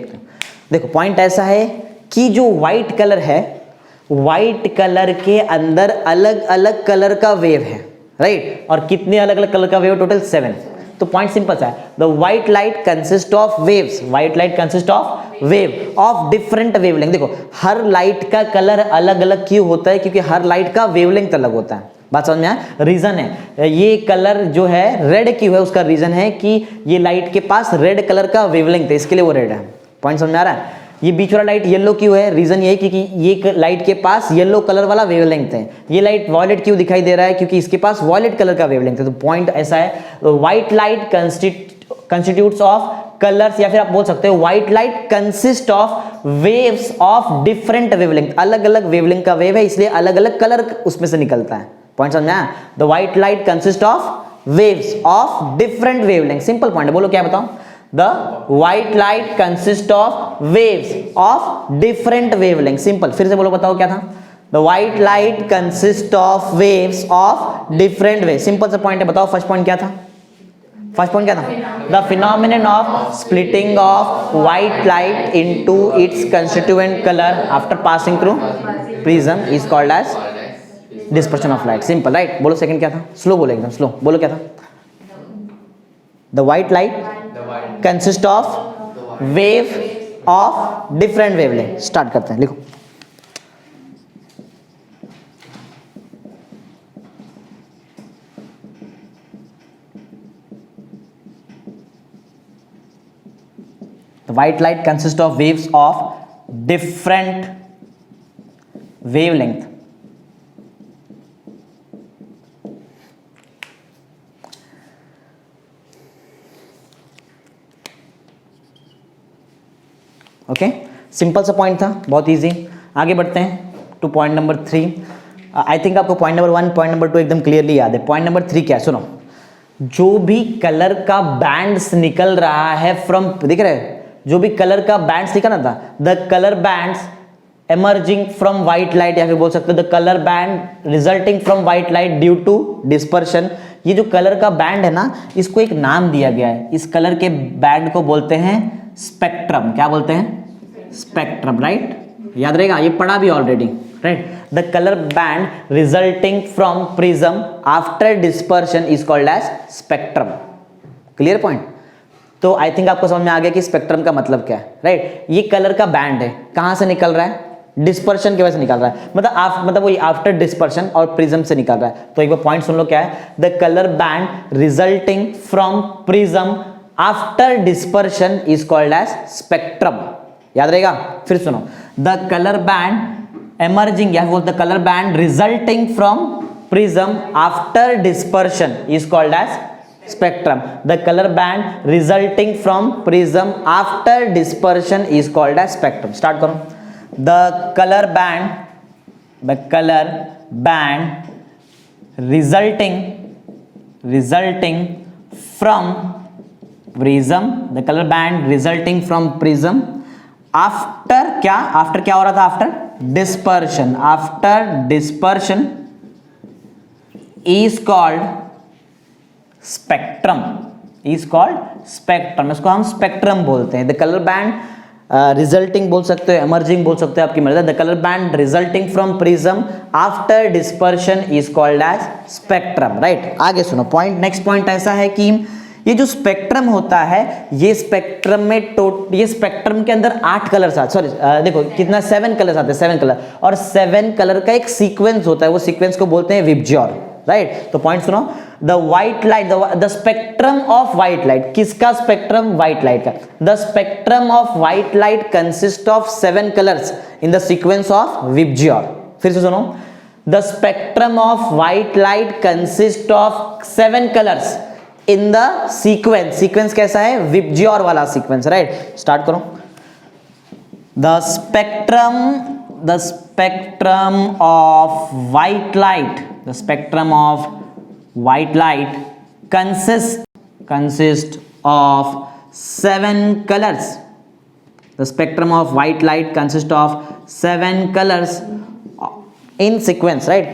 [SPEAKER 1] देखो point ऐसा है कि जो व्हाइट कलर है, व्हाइट कलर के अंदर अलग अलग कलर का वेव है, राइट। और कितने अलग अलग कलर का वेव? टोटल 7। तो तो पॉइंट सिंपल सा है, the white light consist of waves, white light consist of wave of different wavelength. देखो हर लाइट का कलर अलग अलग क्यों होता है, क्योंकि हर लाइट का वेवलेंथ अलग होता है। बात समझ में आया? रीजन है, ये कलर जो है रेड क्यों है, उसका रीजन है कि ये लाइट के पास रेड कलर का वेवलेंथ है, इसके लिए वो रेड है। पॉइंट समझ में आ रहा है? ये बीच वाला लाइट येलो क्यों है, रीजन ये है क्योंकि ये लाइट के पास येलो कलर वाला वेवलेंथ है। ये लाइट वॉयलेट क्यों दिखाई दे रहा है, क्योंकि इसके पास वॉयलेट कलर का वेवलेंथ है। तो पॉइंट ऐसा है, white light constitutes of colours, या फिर आप बोल सकते हो white light consist of waves of different wavelength, अलग अलग वेवलेंथ का वेव है, इसलिए अलग अलग कलर उसमें से निकलता है। पॉइंट समझ में आया? The white light consist of waves of different wavelength, simple point है। बोलो क्या बताओ? The white light consists of waves of different wavelength. Simple, फिर से बोलो, बताओ क्या था? The white light consists of waves of different waves. Simple सा पॉइंट है, बताओ फर्स्ट पॉइंट क्या था? फर्स्ट पॉइंट क्या था? The phenomenon of splitting of white light into its constituent color after passing through prism is called as dispersion of light. Simple, right? बोलो second क्या था? स्लो बोलो, एकदम स्लो बोलो, क्या था? The white light consist of wave of different wavelength. Start करते हैं, लिखो। The white light consists of waves of different wavelength. Okay, simple सा पॉइंट था, बहुत इजी। आगे बढ़ते हैं to point number 3। I think आपको पॉइंट नंबर 1, पॉइंट नंबर 2 एकदम क्लियरली याद है। पॉइंट नंबर 3 क्या है, सुनो। जो भी कलर का बैंड्स निकल रहा है फ्रॉम, देख रहे हैं, जो भी कलर का बैंड्स निकल रहा था, the colour bands emerging from white light, या फिर बोल सकते हो the colour band resulting from white light due to dispersion. ये जो कलर का बैंड है ना, इसको एक नाम दिया गया है। इस कलर के बैंड को बोलते हैं स्पेक्ट्रम। क्या बोलते हैं? Spectrum, right? याद रहेगा, ये पढ़ा भी already, right? The colour band resulting from prism after dispersion is called as spectrum. Clear point? तो आई थिंक आपको समझ में आ गया कि स्पेक्ट्रम का मतलब क्या है, राइट? ये कलर का बैंड है, कहां से निकल रहा है? डिस्पर्शन की वजह से निकल रहा है, मतलब वही आफ्टर डिस्पर्शन और प्रिज्म से निकल रहा है। तो एक बार पॉइंट सुन लो, क्या है? The colour band resulting from prism after dispersion is called as spectrum. याद रहेगा? फिर सुनो, द कलर बैंड एमर्जिंग, या बोलते the colour band resulting from prism after dispersion is called as spectrum. The color band resulting from prism after dispersion is called as spectrum. Start करो। The color band resulting from prism, the color band resulting from prism after क्या? after क्या हो रहा था? after dispersion is called spectrum, is called spectrum. इसको हम spectrum बोलते हैं। द कलर बैंड रिजल्टिंग बोल सकते हो, एमर्जिंग बोल सकते हो, आपकी मर्जी। The colour band resulting from prism after dispersion is called as spectrum, right? आगे सुनो, पॉइंट, नेक्स्ट पॉइंट ऐसा है कि ये जो स्पेक्ट्रम होता है, ये स्पेक्ट्रम में ये स्पेक्ट्रम के अंदर 8 कलर्स आते, सॉरी देखो कितना 7 कलर्स आते हैं, 7 कलर, और 7 कलर का एक सीक्वेंस होता है, वो सीक्वेंस को बोलते हैं विबज्योर, राइट? तो पॉइंट सुनो, the white light, the spectrum of white light, किसका स्पेक्ट्रम? व्हाइट लाइट का। The spectrum of white light consist of 7 colours in the sequence of VIBGYOR. फिर से सुनो, the spectrum of white light consist of 7 colours in the sequence, sequence कैसा है? VIBGYOR वाला sequence, right? Start करो। द spectrum of white light, the spectrum of white light consists of 7 colors. The spectrum of white light consists of 7 colors in sequence, right?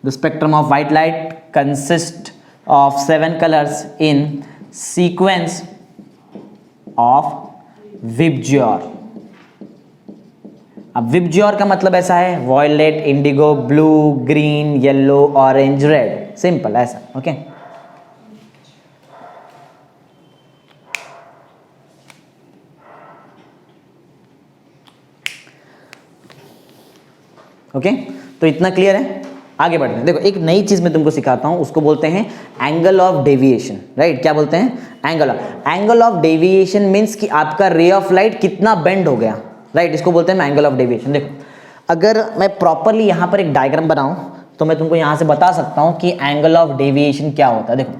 [SPEAKER 1] The spectrum of white light consists of 7 colors in sequence of VIBGYOR. अब VIBGYOR का मतलब ऐसा है, violet, indigo, blue, green, yellow, orange, red, simple ऐसा, okay? Okay, तो इतना clear है। आगे बढ़ते हैं। देखो एक नई चीज मैं तुमको सिखाता हूं, उसको बोलते हैं एंगल ऑफ डेविएशन, राइट। क्या बोलते हैं? एंगल ऑफ डेविएशन मींस कि आपका रे ऑफ लाइट कितना बेंड हो गया, राइट। इसको बोलते हैं एंगल ऑफ डेविएशन। देखो अगर मैं प्रॉपरली यहां पर एक डायग्राम बनाऊं तो मैं तुमको यहां से बता सकता हूं कि एंगल ऑफ डेविएशन क्या होता है। देखो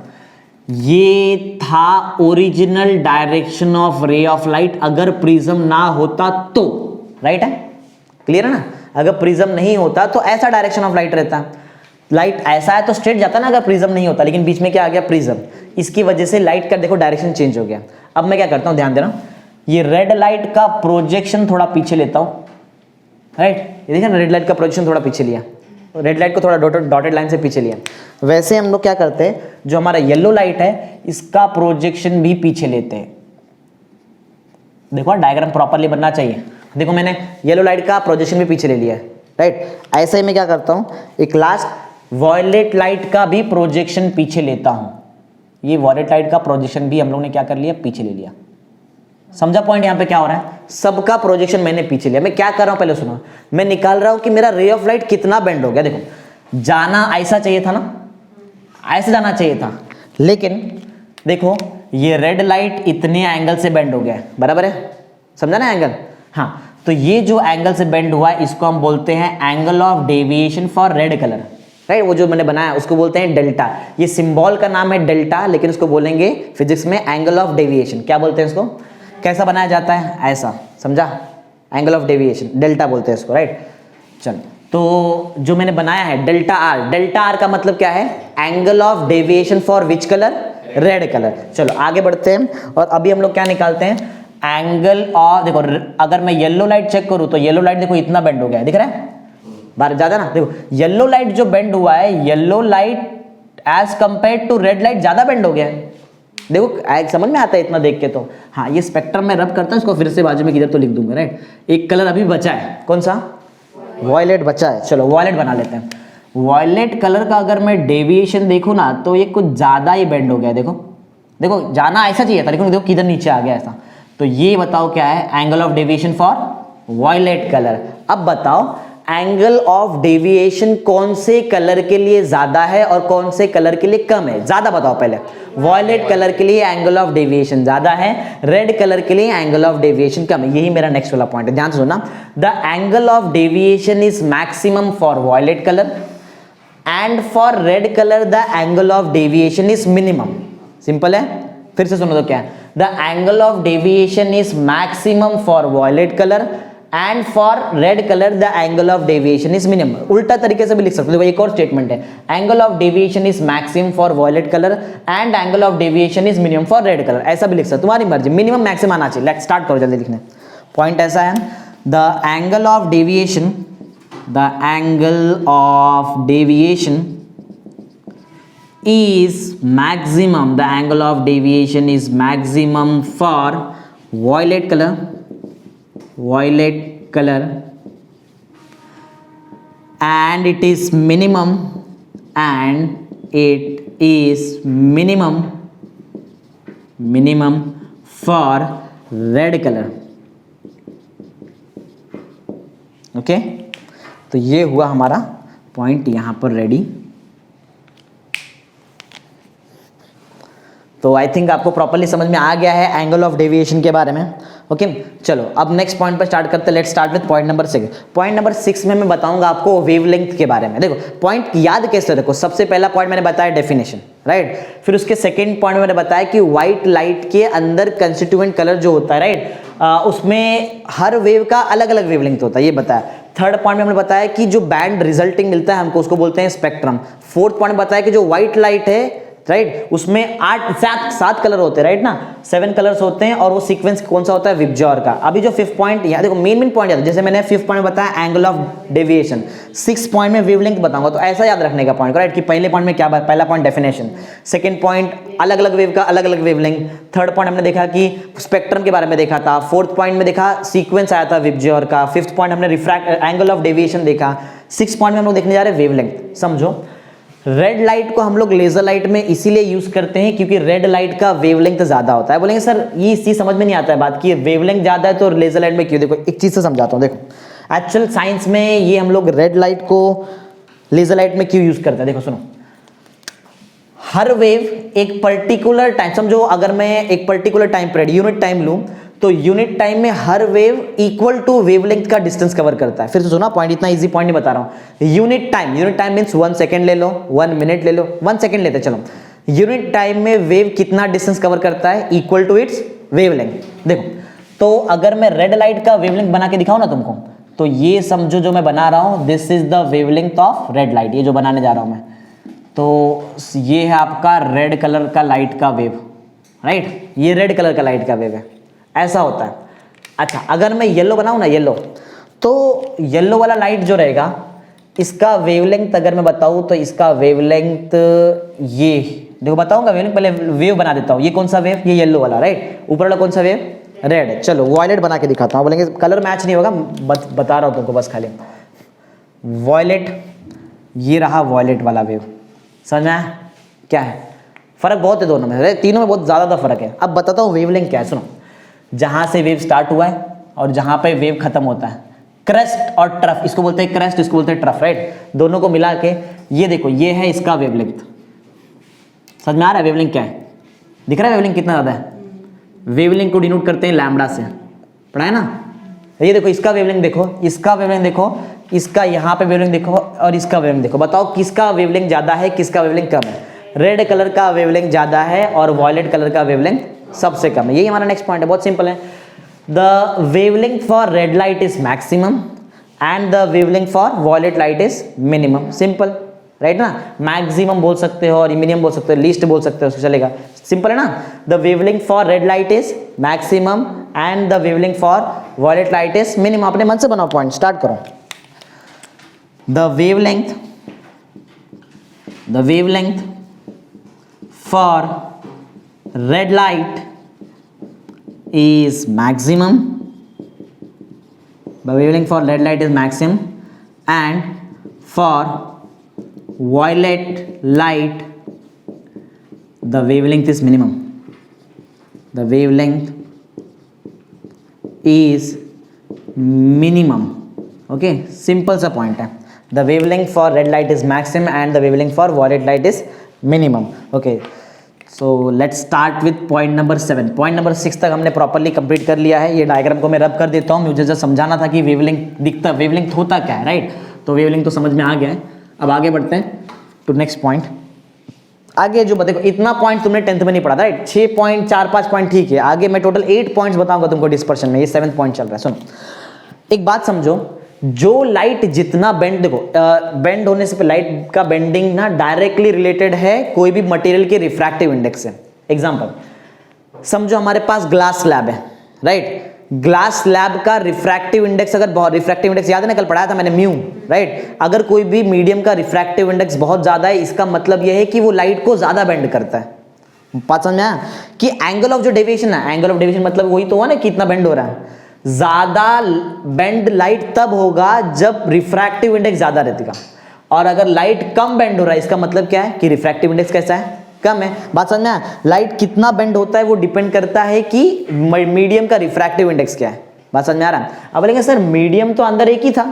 [SPEAKER 1] ये था ओरिजिनल डायरेक्शन ऑफ रे ऑफ लाइट अगर प्रिज्म ना होता तो, राइट है, क्लियर है ना। अगर प्रिज्म नहीं होता तो ऐसा डायरेक्शन ऑफ लाइट रहता, लाइट ऐसा है तो स्ट्रेट जाता ना अगर प्रिज्म नहीं होता, लेकिन बीच में क्या आ गया? प्रिज्म। इसकी वजह से लाइट का देखो डायरेक्शन चेंज हो गया। अब मैं क्या करता हूं, ध्यान देना, ये रेड लाइट का प्रोजेक्शन थोड़ा पीछे लेता हूं, राइट। ये देखिए ना, रेड लाइट का प्रोजेक्शन थोड़ा पीछे लिया, रेड लाइट को थोड़ा डॉटेड लाइन से पीछे लिया। वैसे हम लोग क्या करते हैं, जो हमारा येलो लाइट है इसका प्रोजेक्शन भी पीछे लेते हैं। देखो डायग्राम प्रॉपरली बनना चाहिए। देखो मैंने येलो लाइट का प्रोजेक्शन भी पीछे ले लिया है, राइट। ऐसे ही मैं क्या करता हूं, एक लास्ट वॉयलेट लाइट का भी प्रोजेक्शन पीछे लेता हूं। ये वॉयलेट लाइट का प्रोजेक्शन भी हम लोग ने क्या कर लिया? पीछे ले लिया। समझा पॉइंट यहां पे क्या हो रहा है? सबका प्रोजेक्शन मैंने पीछे लिया। मैं क्या कर रहा हूं पहले सुनो, मैं निकाल रहा हूं कि मेरा रे ऑफ लाइट कितना बेंड हो गया। देखो जाना ऐसा चाहिए था ना, ऐसे जाना चाहिए था, लेकिन देखो ये रेड लाइट इतने एंगल से बेंड हो गया है, बराबर है, समझा ना एंगल। हाँ, तो ये जो एंगल से बेंड हुआ है इसको हम बोलते हैं angle of deviation for red colour, right. वो जो मैंने बनाया उसको बोलते हैं डेल्टा। ये सिंबल का नाम है डेल्टा, लेकिन उसको बोलेंगे फिजिक्स में एंगल ऑफ डेविएशन। क्या बोलते हैं इसको? कैसा बनाया जाता है? ऐसा, समझा? एंगल ऑफ डेविएशन डेल्टा बोलते हैं इसको, राइट। चलो, तो जो मैंने बनाया है डेल्टा आर, डेल्टा आर का मतलब क्या है? Angle of deviation for which colour? Red colour. चलो आगे बढ़ते हैं, और अभी हम लोग क्या निकालते हैं? एंगल ऑफ, देखो अगर मैं येलो लाइट चेक करूं तो येलो लाइट देखो इतना बेंड हो गया है, दिख रहा है बाहर ज्यादा ना। देखो येलो लाइट जो बेंड हुआ है, yellow light as compare to red light ज्यादा बेंड हो गया है। देखो समझ में आता है इतना देख के तो। हाँ, ये स्पेक्ट्रम में रब करता है, इसको फिर से बाजू में किधर तो लिख दूंगा, राइट। एक कलर अभी बचा है, कौन सा? वॉयलेट बचा है। चलो वॉयलेट बना लेते हैं। वॉयलेट कलर का अगर मैं डेविएशन देखूं ना तो ये कुछ ज्यादा ही बेंड हो गया है। देखो देखो जाना ऐसा चाहिए था, लेकिन देखो किधर नीचे आ गया ऐसा। तो ये बताओ क्या है angle of deviation for violet colour. अब बताओ एंगल ऑफ डेविएशन कौन से कलर के लिए ज्यादा है और कौन से कलर के लिए कम है? ज्यादा बताओ पहले। वॉयलेट कलर के लिए एंगल ऑफ डेविएशन ज्यादा है, रेड कलर के लिए एंगल ऑफ डेविएशन कम है। यही मेरा नेक्स्ट वाला पॉइंट है, ध्यान से सुनना। The angle of deviation is maximum for violet colour and for red colour the angle of deviation is minimum. Simple है, फिर से सुनो तो क्या है? The angle of deviation is maximum for violet colour and for red colour the angle of deviation is minimum. उल्टा तरीके से भी लिख सकते हो, एक और स्टेटमेंट है, angle of deviation is maximum for violet colour and angle of deviation is minimum for red colour. ऐसा भी लिख सकते हो, तुम्हारी मर्जी, मिनिमम मैक्सिमम आना चाहिए। लेट्स स्टार्ट करो जल्दी लिखने। पॉइंट ऐसा है, the angle of deviation, the angle of deviation is maximum, the angle of deviation is maximum for violet color and it is minimum for red color। Okay, तो ये हुआ हमारा पॉइंट यहां पर रेडी। तो आई थिंक आपको properly समझ में आ गया है एंगल ऑफ डेविएशन के बारे में। ओके, चलो अब नेक्स्ट पॉइंट पर स्टार्ट करते हैं। Let's start with point number 6। Point number 6 में मैं बताऊंगा आपको वेवलेंथ के बारे में। देखो पॉइंट याद कैसे रखो, सबसे पहला पॉइंट मैंने बताया डेफिनेशन, राइट। फिर उसके सेकंड पॉइंट में मैंने बताया कि व्हाइट लाइट के अंदर कंस्टिट्यूएंट कलर जो होता है, राइट, उसमें हर वेव का अलग अलग वेवलेंथ होता है, ये बताया। थर्ड पॉइंट में हमने बताया कि जो बैंड रिजल्टिंग मिलता है हमको उसको बोलते हैं स्पेक्ट्रम। फोर्थ पॉइंट में बताया कि जो व्हाइट लाइट है, राइट, उसमें 7 कलर होते हैं, राइट ना, 7 कलर्स होते हैं, और वो सीक्वेंस कौन सा होता है? विबज्योर का। अभी जो 5th पॉइंट, यहाँ देखो मेन पॉइंट याद, जैसे मैंने 5th पॉइंट बताया angle of deviation, 6th point में वेवलेंथ बताऊंगा। तो ऐसा याद रखने का पॉइंट, राइट, कि पहले पॉइंट में क्या बात, पहला पॉइंट डेफिनेशन, सेकंड पॉइंट अलग अलग वेव का अलग अलग वेवलेंथ, थर्ड पॉइंट हमने देखा कि स्पेक्ट्रम के बारे में देखा था, फोर्थ पॉइंट में देखा सीक्वेंस आया था विबज्योर का, 5th पॉइंट हमने एंगल ऑफ डेविएशन देखा, 6th पॉइंट में हम लोग देखने जा रहे हैं वेवलेंथ। समझो, रेड लाइट को हम लोग लेजर लाइट में इसीलिए यूज करते हैं क्योंकि रेड लाइट का वेवलेंथ ज्यादा होता है। बोलेंगे सर ये चीज समझ में नहीं आता है बात की वेवलेंथ ज्यादा है तो लेजर लाइट में क्यों? देखो एक चीज से समझाता हूं। देखो एक्चुअल साइंस में ये हम लोग रेड लाइट को लेजर लाइट में क्यों यूज करते हैं, देखो सुनो। हर वेव एक पर्टिकुलर टाइम, समझो अगर मैं एक particular time period unit time लूं, तो यूनिट टाइम में हर वेव इक्वल टू वेवलेंथ का डिस्टेंस कवर करता है। फिर से सुना पॉइंट, इतना इजी पॉइंट नहीं बता रहा हूं। यूनिट टाइम मींस 1 सेकंड ले लो, 1 मिनट ले लो, 1 सेकंड लेते चलो। यूनिट टाइम में वेव कितना डिस्टेंस कवर करता है, इक्वल टू इट्स वेवलेंथ। देखो तो अगर मैं रेड लाइट का वेवलेंथ बना के दिखाऊं ना तुमको, तो ये समझो जो मैं बना रहा हूं, this is the wavelength of red light, ये जो बनाने जा रहा हूं मैं। तो ये है आपका रेड कलर का लाइट का वेव, राइट, ये रेड कलर का लाइट का वेव है, ऐसा होता है। अच्छा अगर मैं येलो बनाऊं ना, येलो, तो येलो वाला लाइट जो रहेगा, इसका वेवलेंथ अगर मैं बताऊं तो इसका वेवलेंथ ये देखो, बताऊंगा वेवलेंथ, पहले वेव बना देता हूं। ये कौन सा वेव, ये येलो वाला, राइट। ऊपर वाला कौन सा वेव, रेड। चलो वॉयलेट बना के दिखाता हूं, बोलेंगे कलर मैच नहीं होगा, बता रहा हूं तुमको बस खाली। वॉयलेट, ये रहा वॉयलेट वाला वेव, समझ में आया क्या है? फर्क बहुत है दोनों में, तीनों में बहुत ज्यादा फर्क है। अब बताता हूँ वेवलेंथ क्या है, सुनो। जहां से वेव स्टार्ट हुआ है और जहां पे वेव खत्म होता है, क्रेस्ट और ट्रफ, इसको बोलते हैं क्रेस्ट, इसको बोलते हैं ट्रफ, राइट। दोनों को मिला के ये देखो, ये है इसका वेवलेंथ। समझ में आ रहा है वेवलेंथ क्या है? दिख रहा है वेवलेंथ कितना ज्यादा है? वेवलेंथ को डिनोट करते हैं लैम्बडा से, पढ़ा है ना। ये देखो इसका वेवलेंथ देखो, इसका वेवलेंथ देखो, इसका यहाँ पे वेवलेंथ देखो और इसका वेवलेंथ देखो। बताओ किसका वेवलेंथ ज्यादा है, किसका वेवलेंथ कम है? रेड कलर का वेवलेंथ ज्यादा है और वॉयलेट कलर का वेवलेंथ सबसे कम है। यही हमारा नेक्स्ट पॉइंट है, बहुत सिंपल है। The wavelength for red light is maximum and the wavelength for violet light is minimum. Simple, right ना। मैक्सिमम बोल सकते हो और मिनिमम बोल सकते हो, लीस्ट बोल सकते हो, चलेगा। सिंपल है ना। The wavelength for red light is maximum and the wavelength for violet light is minimum. अपने मन से बनाओ पॉइंट, स्टार्ट करो। The wavelength for red light is maximum. The wavelength for red light is maximum, and for violet light the wavelength is minimum. The wavelength is minimum. Okay, simple सा point है। The wavelength for red light is maximum and the wavelength for violet light is minimum. Okay, so let's start with point number 7. Point number 6 तक हमने properly complete कर लिया है। ये diagram को मैं रब कर देता हूँ, मुझे जस्ट समझाना था कि वेवलेंथ दिखता, वेवलेंथ होता क्या है, राइट। तो वेवलेंथ तो समझ में आ गया है। अब आगे बढ़ते हैं टू नेक्स्ट पॉइंट। आगे जो देखो, इतना पॉइंट तुमने 10th में नहीं पढ़ा था, राइट। 6 पॉइंट, 4-5 पॉइंट ठीक है। आगे मैं टोटल 8 पॉइंट्स बताऊंगा तुमको डिस्पर्शन में। ये 7th पॉइंट चल रहा है। सुनो एक बात समझो, जो लाइट जितना बेंड, देखो बेंड होने से लाइट का बेंडिंग ना डायरेक्टली रिलेटेड है कोई भी मटेरियल के रिफ्रैक्टिव इंडेक्स से। एग्जांपल समझो हमारे पास ग्लास स्लैब है, राइट। ग्लास स्लैब का रिफ्रैक्टिव इंडेक्स, अगर बहुत रिफ्रैक्टिव इंडेक्स याद है ना, कल पढ़ाया था मैंने म्यू, राइट। अगर कोई भी मीडियम का रिफ्रैक्टिव इंडेक्स बहुत ज्यादा है, इसका मतलब यह है कि वो लाइट को ज्यादा बेंड करता है। बात समझ में आया कि एंगल ऑफ जो डेविएशन है, एंगल ऑफ डेविएशन मतलब वही तो हुआ ना कि कितना बेंड हो रहा है। ज्यादा बेंड लाइट तब होगा जब रिफ्रैक्टिव इंडेक्स ज्यादा रहेगा, और अगर लाइट कम बेंड हो रहा है, इसका मतलब क्या है कि रिफ्रैक्टिव इंडेक्स कैसा है, कम है। बात समझ में आया। लाइट कितना बेंड होता है वो डिपेंड करता है कि मीडियम का रिफ्रैक्टिव इंडेक्स क्या है। बात समझ में आ रहा है। अब बोलेंगे सर मीडियम तो अंदर एक ही था,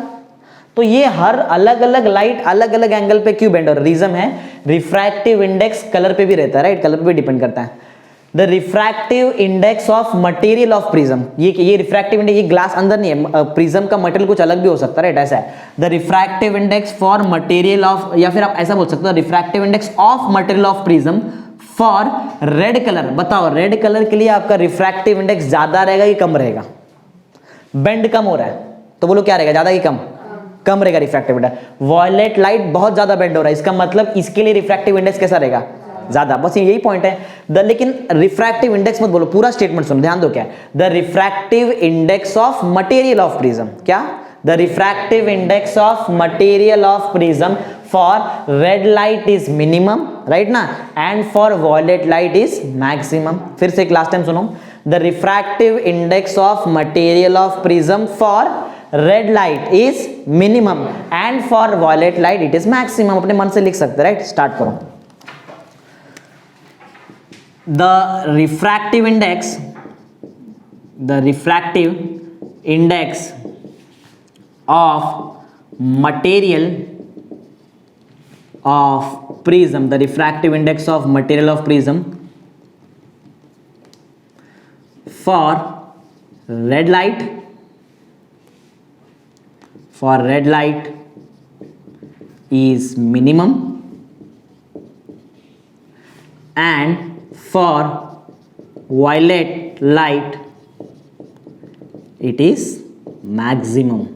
[SPEAKER 1] तो ये हर अलग अलग लाइट अलग अलग एंगल पे क्यों बेंड हो रहा है? रीजन है रिफ्रैक्टिव इंडेक्स कलर पे भी रहता है, राइट। कलर पे भी डिपेंड करता है। The refractive index of material of prism, ये रिफ्रैक्टिव इंडेक्स, ये ग्लास अंदर नहीं है, प्रिज्म का मटेरियल कुछ अलग भी हो सकता है, राइट। ऐसा है the refractive index for material of, या फिर आप ऐसा बोल सकते हो refractive index of material of prism for red colour. बताओ रेड कलर के लिए आपका रिफ्रैक्टिव इंडेक्स ज्यादा रहेगा कि कम रहेगा? बेंड कम हो रहा है तो बोलो क्या रहेगा, ज्यादा कि कम? कम रहेगा रिफ्रैक्टिव इंडेक्स। वॉयलेट लाइट बहुत ज्यादा बेंड हो रहा है, इसका मतलब इसके लिए रिफ्रैक्टिव इंडेक्स कैसा रहेगा? ज्यादा। बस यही पॉइंट है। लेकिन रिफ्रैक्टिव इंडेक्स मत बोलो, पूरा स्टेटमेंट सुनो, ध्यान दो क्या है। The refractive index of material of prism, क्या? The refractive index of material of prism for red light is minimum, right ना, and for violet light is maximum. फिर से एक लास्ट टाइम सुनो, the refractive index of material of prism for red light is minimum and for violet light it is maximum. अपने मन से लिख सकते, राइट। स्टार्ट करो। The refractive index of material of prism, the refractive index of material of prism for red light is minimum and for violet light it is maximum.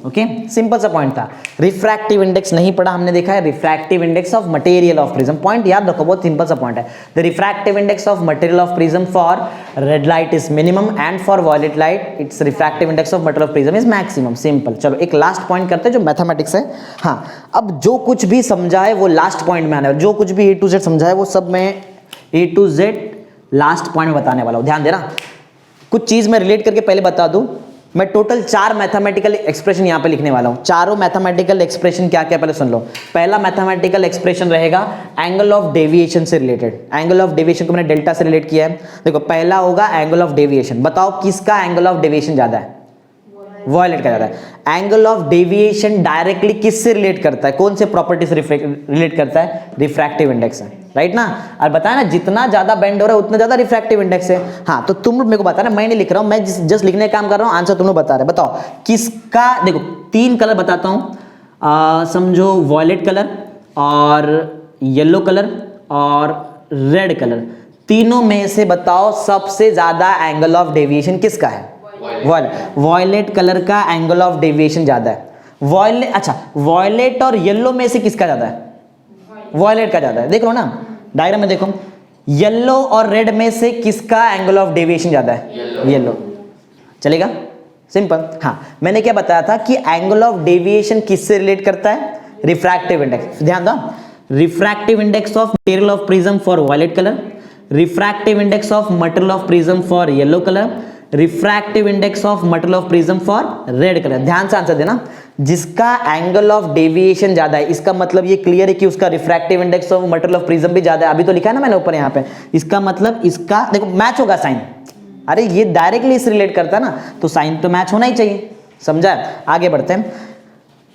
[SPEAKER 1] Okay, simple सा point था. Refractive index नहीं पढ़ा हमने, देखा है refractive index of material of prism. Point याद रखो, बहुत सिंपल सा पॉइंट है. The refractive index of material of prism for red light is minimum and for violet light its refractive index of material of prism is maximum. Simple. चलो एक last point करते हैं जो मैथमेटिक्स है. हाँ, अब जो कुछ भी समझा है वो लास्ट पॉइंट में आना है. जो कुछ भी ए टू जेड समझा है वो सब मैं ए टू जेड लास्ट पॉइंट में बताने वाला हूँ. ध्यान देना. कुछ चीज मैं रिलेट करके पहले बता दूं. मैं टोटल 4 मैथमेटिकल एक्सप्रेशन यहां पे लिखने वाला हूं. चारों मैथमेटिकल एक्सप्रेशन क्या क्या पहले सुन लो. पहला मैथमेटिकल एक्सप्रेशन रहेगा एंगल ऑफ डेविएशन से रिलेटेड. एंगल ऑफ डेविएशन को मैंने डेल्टा से रिलेट किया है. देखो पहला होगा एंगल ऑफ डेविएशन. बताओ किसका एंगल ऑफ डेविएशन ज्यादा है? वॉयलेट का ज्यादा है. एंगल ऑफ डेविएशन डायरेक्टली किससे रिलेट करता है? कौन से प्रॉपर्टी से रिलेट करता है? रिफ्रैक्टिव इंडेक्स है. राइट ना. और बताया ना जितना ज्यादा बेंड हो रहा है उतना ज्यादा रिफ्रैक्टिव इंडेक्स है. हाँ, तो तुम लोग मेरे को बता रहे, मैं नहीं लिख रहा हूं, मैं जस्ट लिखने का काम कर रहा हूं. आंसर तुम लोग बता रहे. बताओ किसका. देखो 3 कलर बताता हूं. समझो वॉयलेट कलर और येलो कलर और रेड कलर. तीनों में से बताओ सबसे ज्यादा एंगल ऑफ डेविएशन किसका है? वॉयलेट कलर का एंगल ऑफ डेविएशन ज्यादा है. वॉयलेट और येलो में से किसका ज्यादा है? वॉयलेट का ज्यादा है. देख लो ना डायग्राम में, देखो येलो और रेड में से किसका एंगल ऑफ डेविएशन ज्यादा है? येलो. चलेगा. सिंपल. हाँ, मैंने क्या बताया था कि एंगल ऑफ डेविएशन किससे रिलेट करता है? Refractive index. ध्यान दो. Refractive index of material of prism for violet colour, refractive index of material of prism for yellow colour, refractive index of material of prism for red colour. ध्यान से answer देना. जिसका angle of deviation ज्यादा है इसका मतलब ये clear है कि उसका refractive index of material of prism भी ज्यादा है. अभी तो लिखा है ना मैंने ऊपर यहाँ पे. इसका मतलब इसका देखो मैच होगा साइन. अरे ये डायरेक्टली इससे रिलेट करता है ना, तो साइन तो मैच होना ही चाहिए. समझा? आगे बढ़ते हैं.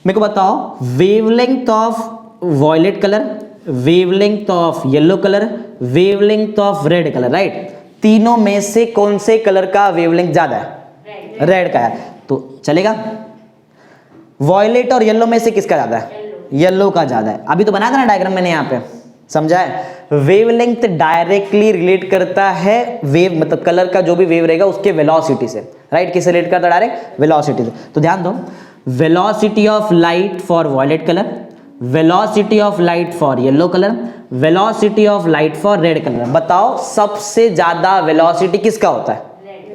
[SPEAKER 1] मेरे को बताओ wavelength of violet colour, wavelength of yellow colour, wavelength of red colour. Right. तीनों में से कौन से कलर का वेवलेंथ ज्यादा है? रेड का है. तो चलेगा. वॉयलेट और येलो में से किसका ज्यादा है? येलो का ज्यादा है. अभी तो बनाया था ना डायग्राम मैंने यहाँ पे. समझा है? वेवलेंथ डायरेक्टली रिलेट करता है वेव, मतलब कलर का जो भी वेव रहेगा उसके वेलोसिटी से. राइट. किससे रिलेट करता है? डायरेक्ट वेलोसिटी से. तो ध्यान दो. Velocity of light for violet colour, velocity of light for yellow colour, velocity of light for red colour. बताओ सबसे ज्यादा वेलोसिटी किसका होता है?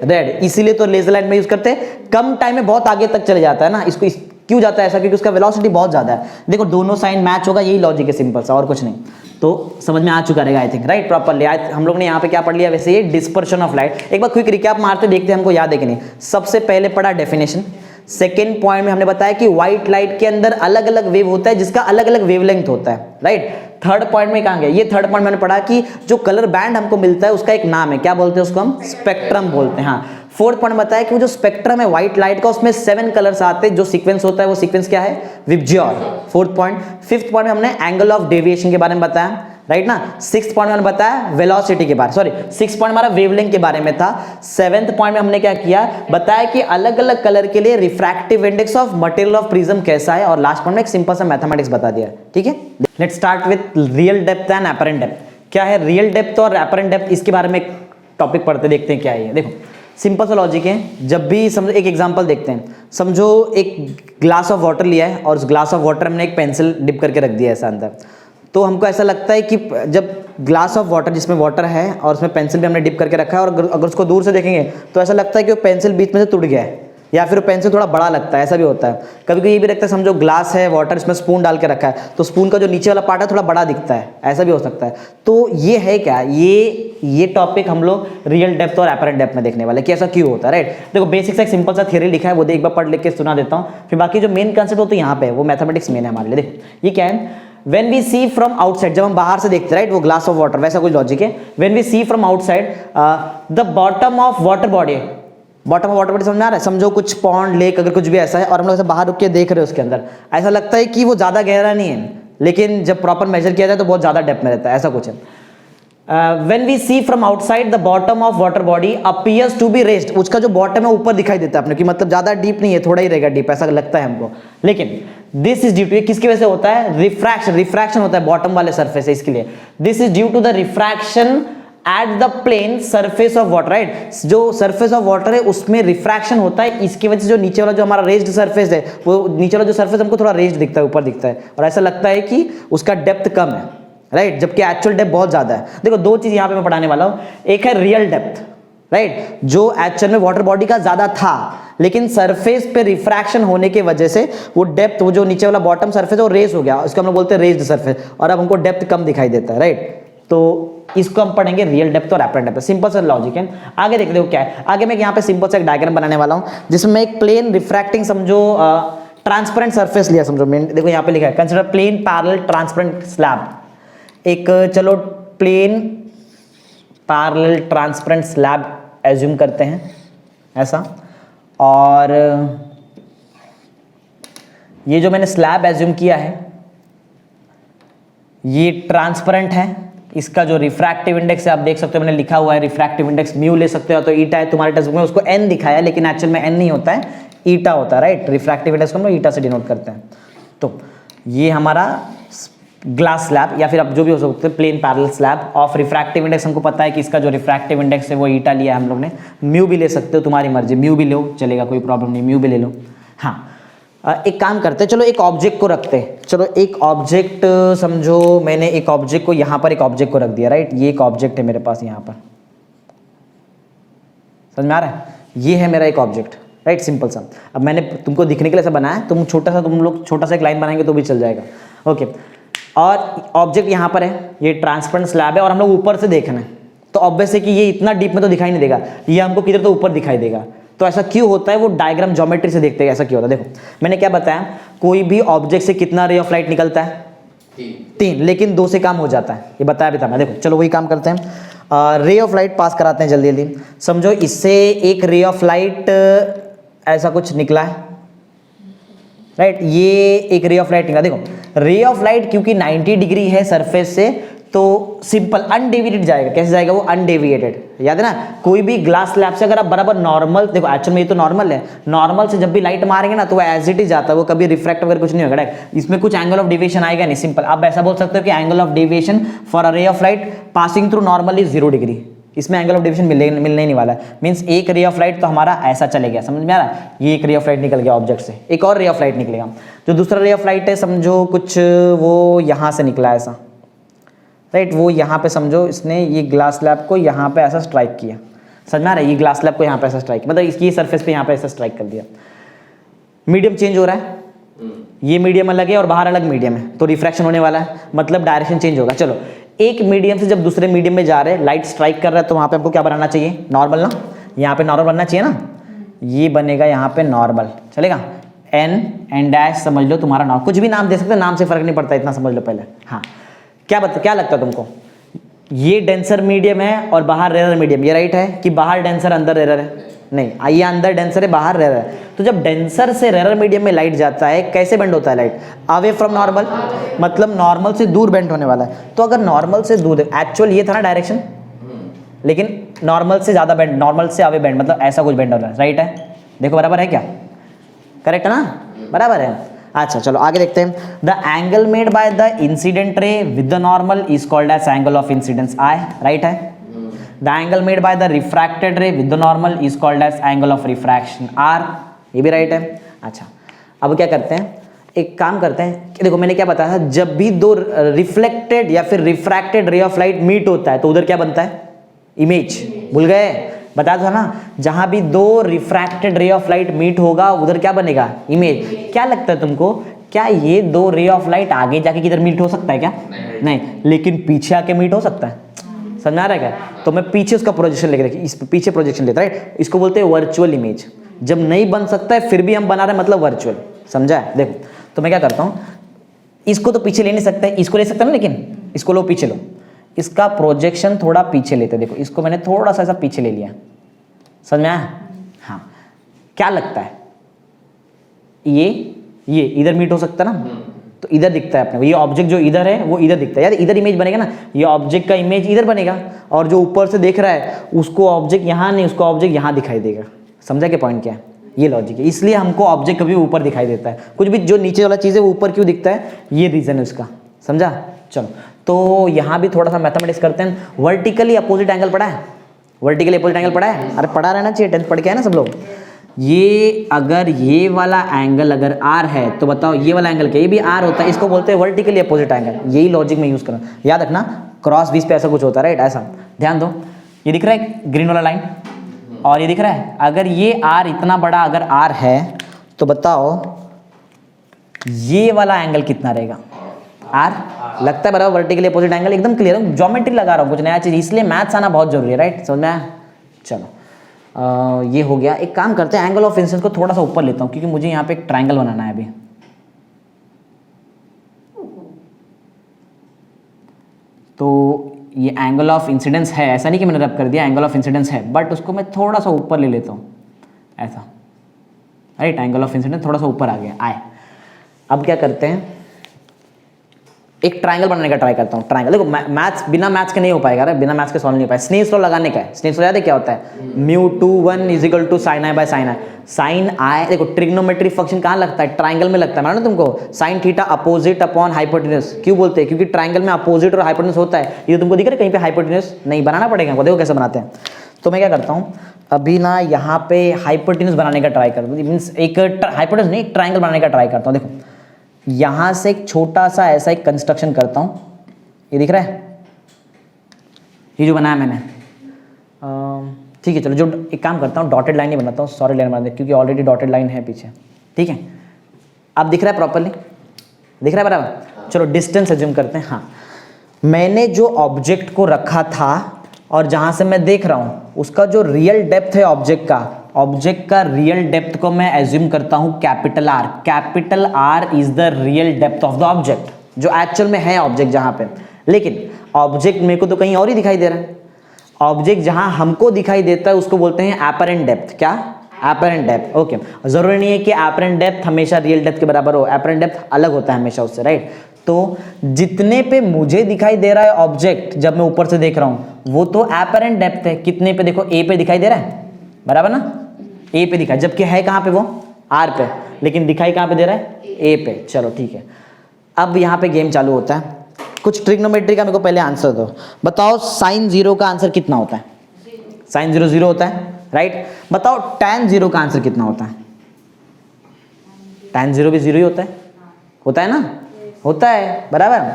[SPEAKER 1] रेड. इसीलिए तो लेजर लाइट में यूज करते हैं. कम टाइम में बहुत आगे तक चले जाता है ना. इसको क्यों जाता है ऐसा? क्योंकि उसका वेलोसिटी बहुत ज्यादा है. देखो दोनों साइन मैच होगा, यही लॉजिक है. सिंपल सा, और कुछ नहीं. तो समझ में आ चुका रहेगा आई थिंक. राइट. प्रॉपरली हम लोग ने यहाँ पे क्या पढ़ लिया वैसे? ये डिस्पर्शन ऑफ लाइट. एक बार क्विक रिकैप मारते देखते हैं हमको याद है कि नहीं. सबसे पहले पढ़ा डेफिनेशन. सेकेंड पॉइंट में हमने बताया कि व्हाइट लाइट के अंदर अलग अलग वेव होता है जिसका अलग अलग वेवलेंथ होता है. राइट. थर्ड पॉइंट में कहां गया? ये थर्ड पॉइंट मैंने पढ़ा कि जो कलर बैंड हमको मिलता है उसका एक नाम है. क्या बोलते हैं उसको? हम स्पेक्ट्रम बोलते हैं. हाँ. फोर्थ पॉइंट बताया कि वो जो स्पेक्ट्रम है व्हाइट लाइट का उसमें 7 कलर्स आते हैं. जो सीक्वेंस होता है वो सीक्वेंस क्या है? VIBGYOR. Fourth point. Fifth point में हमने एंगल ऑफ डेविएशन के बारे में बताया. राइट ना. सिक्स्थ पॉइंट में हमने बताया वेलोसिटी के बारे, सॉरी सिक्स्थ पॉइंट हमारा वेवलेंथ के बारे में था. सेवेंथ पॉइंट में हमने क्या किया? बताया कि अलग अलग कलर के लिए refractive index of material of prism कैसा है. और लास्ट पॉइंट में एक सिंपल सा मैथमेटिक्स बता दिया. ठीक है. Let's start with real depth and apparent depth. क्या है रियल डेप्थ और अपरेंट डेप्थ? इसके बारे में टॉपिक पढ़ते देखते हैं क्या है. देखो सिंपल सा लॉजिक है. जब भी समझो एक एग्जांपल देखते हैं. समझो एक ग्लास ऑफ वाटर लिया है और उस ग्लास ऑफ वाटर हमने एक पेंसिल डिप करके रख दिया है ऐसा अंदर. तो हमको ऐसा लगता है कि जब ग्लास ऑफ वाटर जिसमें वाटर है और उसमें पेंसिल भी हमने डिप करके रखा है और अगर उसको दूर से देखेंगे तो ऐसा लगता है कि वो पेंसिल बीच में से टूट गया है या फिर पेंसिल थोड़ा बड़ा लगता है. ऐसा भी होता है. कभी कभी ये भी लगता है समझो ग्लास है वाटर इसमें स्पून डाल के रखा है तो स्पून का जो नीचे वाला पार्ट है थोड़ा बड़ा दिखता है. ऐसा भी हो सकता है. तो ये है क्या? ये टॉपिक हम लोग रियल डेप्थ और अपरेंट डेप्थ में देखने वाले कि ऐसा क्यों होता है. राइट. देखो बेसिक सा एक सिंपल सा थ्योरी लिखा है वो एक बार पढ़ लिख के सुना देता हूँ. फिर बाकी जो मेन कंसेप्ट होता है यहाँ पे वो मैथमेटिक्स मेन है हमारे लिए. देखो ये क्या है? When we see from outside, जब हम बाहर से देखते हैं राइट वो ग्लास ऑफ वाटर वैसा कुछ लॉजिक है. When we see from outside, the bottom of water body, bottom of water body समझ में आ रहा है? समझो कुछ पॉन्ड, लेक, अगर कुछ भी ऐसा है और हम लोग ऐसे बाहर रुक के देख रहे हैं उसके अंदर, ऐसा लगता है कि वो ज़्यादा गहरा नहीं है, लेकिन जब प्रॉपर मेजर किया जाए तो बहुत ज़्यादा डेप्थ में रहता है, ऐसा कुछ है। When we see from outside the bottom of water body appears to be raised, उसका जो बॉटम है ऊपर दिखाई देता है अपने, कि मतलब ज़्यादा डीप नहीं है, थोड़ा ही रहेगा डीप, ऐसा लगता है हमको। लेकिन दिस इज ड्यू टू, किसकी वजह से होता है? रिफ्रैक्शन, रिफ्रैक्शन होता है बॉटम वाले सरफेस है, इसके लिए this is due to the refraction at the plane surface of water, right? जो सरफेस ऑफ वाटर है उसमें रिफ्रैक्शन होता है, इसकी वजह से जो नीचे वाला जो हमारा रेज्ड सरफेस है, वो नीचे वाला जो सरफेस हमको थोड़ा रेज्ड दिखता है, ऊपर दिखता है, और ऐसा लगता है कि उसका डेप्थ कम है, राइट? जबकि एक्चुअल डेप्थ बहुत ज्यादा है। देखो दो चीज यहां पे मैं पढ़ाने वाला हूं, एक है रियल डेप्थ, राइट, जो एक्चुअल में वाटर बॉडी का ज्यादा था, लेकिन सरफेस पे रिफ्रैक्शन होने की वजह से वो डेप्थ, वो जो नीचे वाला बॉटम सरफेस है वो रेज हो गया, उसको हम लोग बोलते हैं रेज्ड सरफेस, और अब हमको डेप्थ कम दिखाई देता है, राइट? तो इसको हम पढ़ेंगे रियल डेप्थ और एपरेंट डेप्थ। सिंपल सा लॉजिक है। आगे देखते हो क्या है। आगे मैं यहाँ पे सिंपल सा एक डायग्राम बनाने वाला हूँ, जिसमें मैं एक प्लेन रिफ्रैक्टिंग, समझो ट्रांसपेरेंट सरफेस लिया, समझो देखो यहाँ पे लिखा है consider plane parallel transparent slab. एक चलो plane parallel transparent slab assume करते हैं ऐसा, और ये जो मैंने स्लैब एज्यूम किया है ये ट्रांसपेरेंट है। इसका जो रिफ्रैक्टिव इंडेक्स है आप देख सकते हो, मैंने लिखा हुआ है रिफ्रैक्टिव इंडेक्स म्यू ले सकते हो, तो ईटा है तुम्हारे टेक्स्ट बुक में, उसको एन दिखाया लेकिन एक्चुअल में एन नहीं होता है, ईटा होता है, राइट? रिफ्रैक्टिव इंडेक्स को हम लोग ईटा से डिनोट करते हैं। तो ये हमारा ग्लास स्लैब, या फिर आप जो भी हो सकते हैं plane parallel slab of refractive index, हमको पता है कि इसका जो रिफ्रैक्टिव इंडेक्स है वो ईटा लिया है हम लोग ने। म्यू भी ले सकते हो, तुम्हारी मर्जी, म्यू भी लो चलेगा, कोई प्रॉब्लम नहीं, म्यू भी ले लो। हाँ, एक काम करते हैं, चलो एक ऑब्जेक्ट को रखते हैं, चलो एक ऑब्जेक्ट समझो, मैंने एक ऑब्जेक्ट को यहाँ पर एक ऑब्जेक्ट को रख दिया, राइट? ये एक ऑब्जेक्ट है मेरे पास यहाँ पर, समझ में आ रहा है? ये है मेरा एक ऑब्जेक्ट, राइट? सिंपल सा। अब मैंने तुमको दिखने के लिए ऐसा बनाया, तुम छोटा सा, तुम लोग छोटा सा एक लाइन बनाएंगे तो भी चल जाएगा, ओके? और ऑब्जेक्ट यहाँ पर है, ये ट्रांसपेरेंट स्लैब है, और हम लोग ऊपर से देखना है, तो ऑब्वियस है कि ये इतना डीप में तो दिखाई नहीं देगा, ये हमको किधर तो ऊपर दिखाई देगा। तो ऐसा क्यों होता है? वो डायग्राम ज्योमेट्री से देखते हैं ऐसा क्यों होता है। देखो मैंने क्या बताया, कोई भी ऑब्जेक्ट से कितना रे ऑफ लाइट निकलता है? 3, लेकिन 2 से काम हो जाता है, ये बताया भी था मैं। देखो चलो वही काम करते हैं, रे ऑफ लाइट पास कराते हैं जल्दी जल्दी। समझो इससे एक रे ऑफ लाइट ऐसा कुछ निकला है, राइट? ये एक रे ऑफ लाइट निकला। देखो रे ऑफ लाइट क्योंकि 90 डिग्री है सरफेस से, तो सिंपल अनडेविएटेड जाएगा। कैसे जाएगा वो? अनडेविएटेड, याद है ना? कोई भी ग्लास स्लैब से अगर आप बराबर नॉर्मल, देखो एक्चुअल में ये तो नॉर्मल है, नॉर्मल से जब भी लाइट मारेंगे ना तो वो एज इट इज जाता है, वो कभी रिफ्रैक्ट वगैरह कुछ नहीं होगा, इसमें कुछ एंगल ऑफ डेविएशन आएगा नहीं। सिंपल आप ऐसा बोल सकते हो कि angle of deviation for a ray of light passing through normal is 0 degree. इसमें एंगल ऑफ डेविएशन मिलने ही नहीं वाला है। मीन्स एक रे ऑफ लाइट तो हमारा ऐसा चले गया, समझ में आ रहा है? ये एक रे ऑफ लाइट निकल गया ऑब्जेक्ट से, एक और रे ऑफ लाइट निकलेगा। जो दूसरा रे ऑफ लाइट है समझो कुछ वो यहाँ से निकला ऐसा, राइट? वो यहाँ पे समझो इसने ये ग्लास स्लैब को यहाँ पे ऐसा स्ट्राइक किया, समझ में आ रहा है? ये ग्लास स्लैब को यहाँ पे ऐसा स्ट्राइक, मतलब इसकी सरफेस पे यहाँ पे ऐसा स्ट्राइक कर दिया। मीडियम चेंज हो रहा है, ये मीडियम अलग है और बाहर अलग मीडियम है, तो रिफ्रैक्शन होने वाला है, मतलब डायरेक्शन चेंज होगा। चलो एक मीडियम से जब दूसरे मीडियम में जा रहे हैं, लाइट स्ट्राइक कर रहा है, तो वहाँ पे हमको क्या बनाना चाहिए? नॉर्मल ना, यहाँ पे नॉर्मल बनना चाहिए ना, ये बनेगा यहाँ पे नॉर्मल, चलेगा? एन डैश समझ लो तुम्हारा नॉर्मल, कुछ भी नाम दे सकते हो, नाम से फर्क नहीं पड़ता, इतना समझ लो पहले। हाँ, क्या लगता है तुमको? ये डेंसर मीडियम है और बाहर रेरर मीडियम, ये राइट है कि बाहर डेंसर अंदर रेरर है? नहीं, ये अंदर डेंसर है बाहर रेरर है। तो जब डेंसर से रेरर मीडियम में लाइट जाता है, कैसे बेंड होता है लाइट? अवे फ्रॉम नॉर्मल, मतलब नॉर्मल से दूर बेंड होने वाला है। तो अगर नॉर्मल से दूर, एक्चुअल ये था ना डायरेक्शन, लेकिन नॉर्मल से ज्यादा बेंड, नॉर्मल से अवे बेंड, मतलब ऐसा कुछ बेंड हो रहा है, राइट है? देखो बराबर है क्या? करेक्ट है ना? बराबर है। अच्छा चलो आगे देखते हैं। The angle made by the incident ray with the normal is called as angle of incidence, I, right है? The angle made by the refracted ray with the normal is called as angle of refraction, R, ये भी right है। अच्छा अब क्या करते हैं, एक काम करते हैं कि देखो मैंने क्या बताया था, जब भी दो रिफ्लेक्टेड या फिर रिफ्रैक्टेड रे ऑफ लाइट मीट होता है तो उधर क्या बनता है? इमेज। भूल गए? बताया था ना, जहां भी दो रिफ्रैक्टेड रे ऑफ लाइट मीट होगा उधर क्या बनेगा? इमेज। क्या लगता है तुमको, क्या ये दो रे ऑफ लाइट आगे जाके किधर मीट हो सकता है क्या? नहीं, लेकिन पीछे आके मीट हो सकता है। समझ आ रहा है क्या? तो मैं पीछे उसका प्रोजेक्शन लेके देखिए, इस पीछे प्रोजेक्शन लेता है, इसको बोलते हैं वर्चुअल इमेज। जब नहीं बन सकता है फिर भी हम बना रहे हैं, मतलब वर्चुअल। समझा है? देखो तो मैं क्या करता हूँ, इसको तो पीछे ले नहीं सकते, इसको ले सकते ना, लेकिन इसको लो पीछे लो, इसका प्रोजेक्शन थोड़ा पीछे लेते। देखो इसको मैंने थोड़ा सा ऐसा पीछे ले लिया, समझ में आया? हाँ, क्या लगता है? ये इधर मीट हो सकता है ना, तो इधर दिखता है अपने को। ये ऑब्जेक्ट जो इधर है वो इधर दिखता है यार, इधर इमेज बनेगा ना, ये ऑब्जेक्ट का इमेज इधर बनेगा, और जो ऊपर से देख रहा है उसको ऑब्जेक्ट यहाँ नहीं, उसको ऑब्जेक्ट यहाँ दिखाई देगा। समझा क्या पॉइंट क्या है? ये लॉजिक है, इसलिए हमको ऑब्जेक्ट कभी ऊपर दिखाई देता है। कुछ भी जो नीचे वाला चीज़ है वो ऊपर क्यों दिखता है, ये रीज़न है उसका। समझा? चलो, तो यहाँ भी थोड़ा सा मैथमेटिक्स करते हैं। वर्टिकली अपोजिट एंगल पढ़ा है? वर्टिकली अपोजिट एंगल पढ़ा है? अरे पढ़ा रहना चाहिए, 10th पढ़ के है ना सब लोग। ये अगर ये वाला एंगल अगर आर है तो बताओ ये वाला एंगल क्या? ये भी आर होता है, इसको बोलते हैं वर्टिकली अपोजिट एंगल। यही लॉजिक में यूज़ करना, याद रखना। क्रॉस बीस पे ऐसा कुछ होता है, राइट? ऐसा ध्यान दो। ये दिख रहा है ग्रीन वाला लाइन, और ये दिख रहा है, अगर ये आर इतना बड़ा अगर आर है तो बताओ ये वाला एंगल कितना रहेगा? आर। लगता है बराबर वर्टिकली अपोजिट एंगल, एकदम क्लियर है। ज्योमेट्री लगा रहा हूँ, कुछ नया चीज़, इसलिए मैथ्स आना बहुत जरूरी है, राइट? समझ में आया? चलो, ये हो गया। एक काम करते हैं, एंगल ऑफ इंसिडेंस को थोड़ा सा ऊपर लेता हूँ, क्योंकि मुझे यहाँ पे एक ट्राइंगल बनाना है अभी। तो ये एंगल ऑफ इंसिडेंस है, ऐसा नहीं कि मैंने रब कर दिया, एंगल ऑफ इंसिडेंस है, बट उसको मैं थोड़ा सा ऊपर ले लेता हूँ, ऐसा, राइट? एंगल ऑफ इंसिडेंस थोड़ा सा ऊपर आ गया, आए। अब क्या करते हैं, एक ट्राइंगल बनाने का ट्राई करता हूँ। ट्राइंगल देखो, मैथ्स बिना मैथ्स के नहीं हो पाएगा, बिना मैथ्स के सॉल्व नहीं हो पाएगा। स्नेल्स लॉ लगाने का है। स्नेल्स लॉ याद है क्या होता है? Mu 2 1 is equal to sine I by sine I. Sine I देखो, ट्रिग्नोमेट्री फंक्शन कहाँ लगता है? ट्राइंगल में लगता है, मालूम तुमको? Sine theta opposite upon hypotenuse. क्यों बोलते हैं? क्योंकि ट्राइंगल में अपोजिट और हाइपोटेन्यूज होता है। ये तुमको दिख रहा है कहीं पे हाइपोटेन्यूज? नहीं, बनाना पड़ेगा, देखो कैसे बनाते हैं। तो मैं क्या करता हूँ, अभी ना यहाँ पे हाइपोटेन्यूज बनाने का ट्राई करता हूँ, मीन्स एक हाइपोटेन्यूज नहीं, एक ट्राइंगल बनाने का ट्राई करता हूँ। देखो यहाँ से एक छोटा सा ऐसा एक कंस्ट्रक्शन करता हूँ, ये दिख रहा है, ये जो बनाया मैंने। ठीक है, चलो, जो एक काम करता हूँ, डॉटेड लाइन ही बनाता हूँ, सॉरी लाइन बना दे, क्योंकि ऑलरेडी डॉटेड लाइन है पीछे। ठीक है, अब दिख रहा है प्रॉपरली? दिख रहा है बराबर? चलो डिस्टेंस एज्यूम करते हैं। हाँ, मैंने जो ऑब्जेक्ट को रखा था और जहाँ से मैं देख रहा हूँ उसका जो रियल डेप्थ है ऑब्जेक्ट का रियल डेप्थ को मैं एज्यूम करता हूँ capital R. Capital R is the real depth of the object, जो एक्चुअल में है ऑब्जेक्ट जहाँ पे। लेकिन ऑब्जेक्ट मेरे को तो कहीं और ही दिखाई दे रहा है। ऑब्जेक्ट जहाँ हमको दिखाई देता है उसको बोलते हैं एपरेंट डेप्थ। क्या? Apparent depth. ओके, जरूरी नहीं है कि एपरेंट डेप्थ हमेशा रियल डेप्थ के बराबर हो, एपरेंट डेप्थ अलग होता है हमेशा उससे, राइट? तो जितने पे मुझे दिखाई दे रहा है ऑब्जेक्ट जब मैं ऊपर से देख रहा हूं वो तो एपरेंट डेप्थ है। कितने पे? देखो ए पे दिखाई दे रहा है, बराबर ना? ए पे दिखाई, जबकि है कहां पे वो? आर पे, लेकिन दिखाई कहां पे दे रहा है? ए पे। चलो ठीक है, अब यहां पे गेम चालू होता है। कुछ ट्रिग्नोमेट्री का मेरे को पहले आंसर दो। बताओ साइन 0 का आंसर कितना होता है? साइन 0 0 होता है, राइट? बताओ tan 0 का आंसर कितना होता है? tan 0 भी 0 ही होता है, होता है ना? होता है, बराबर?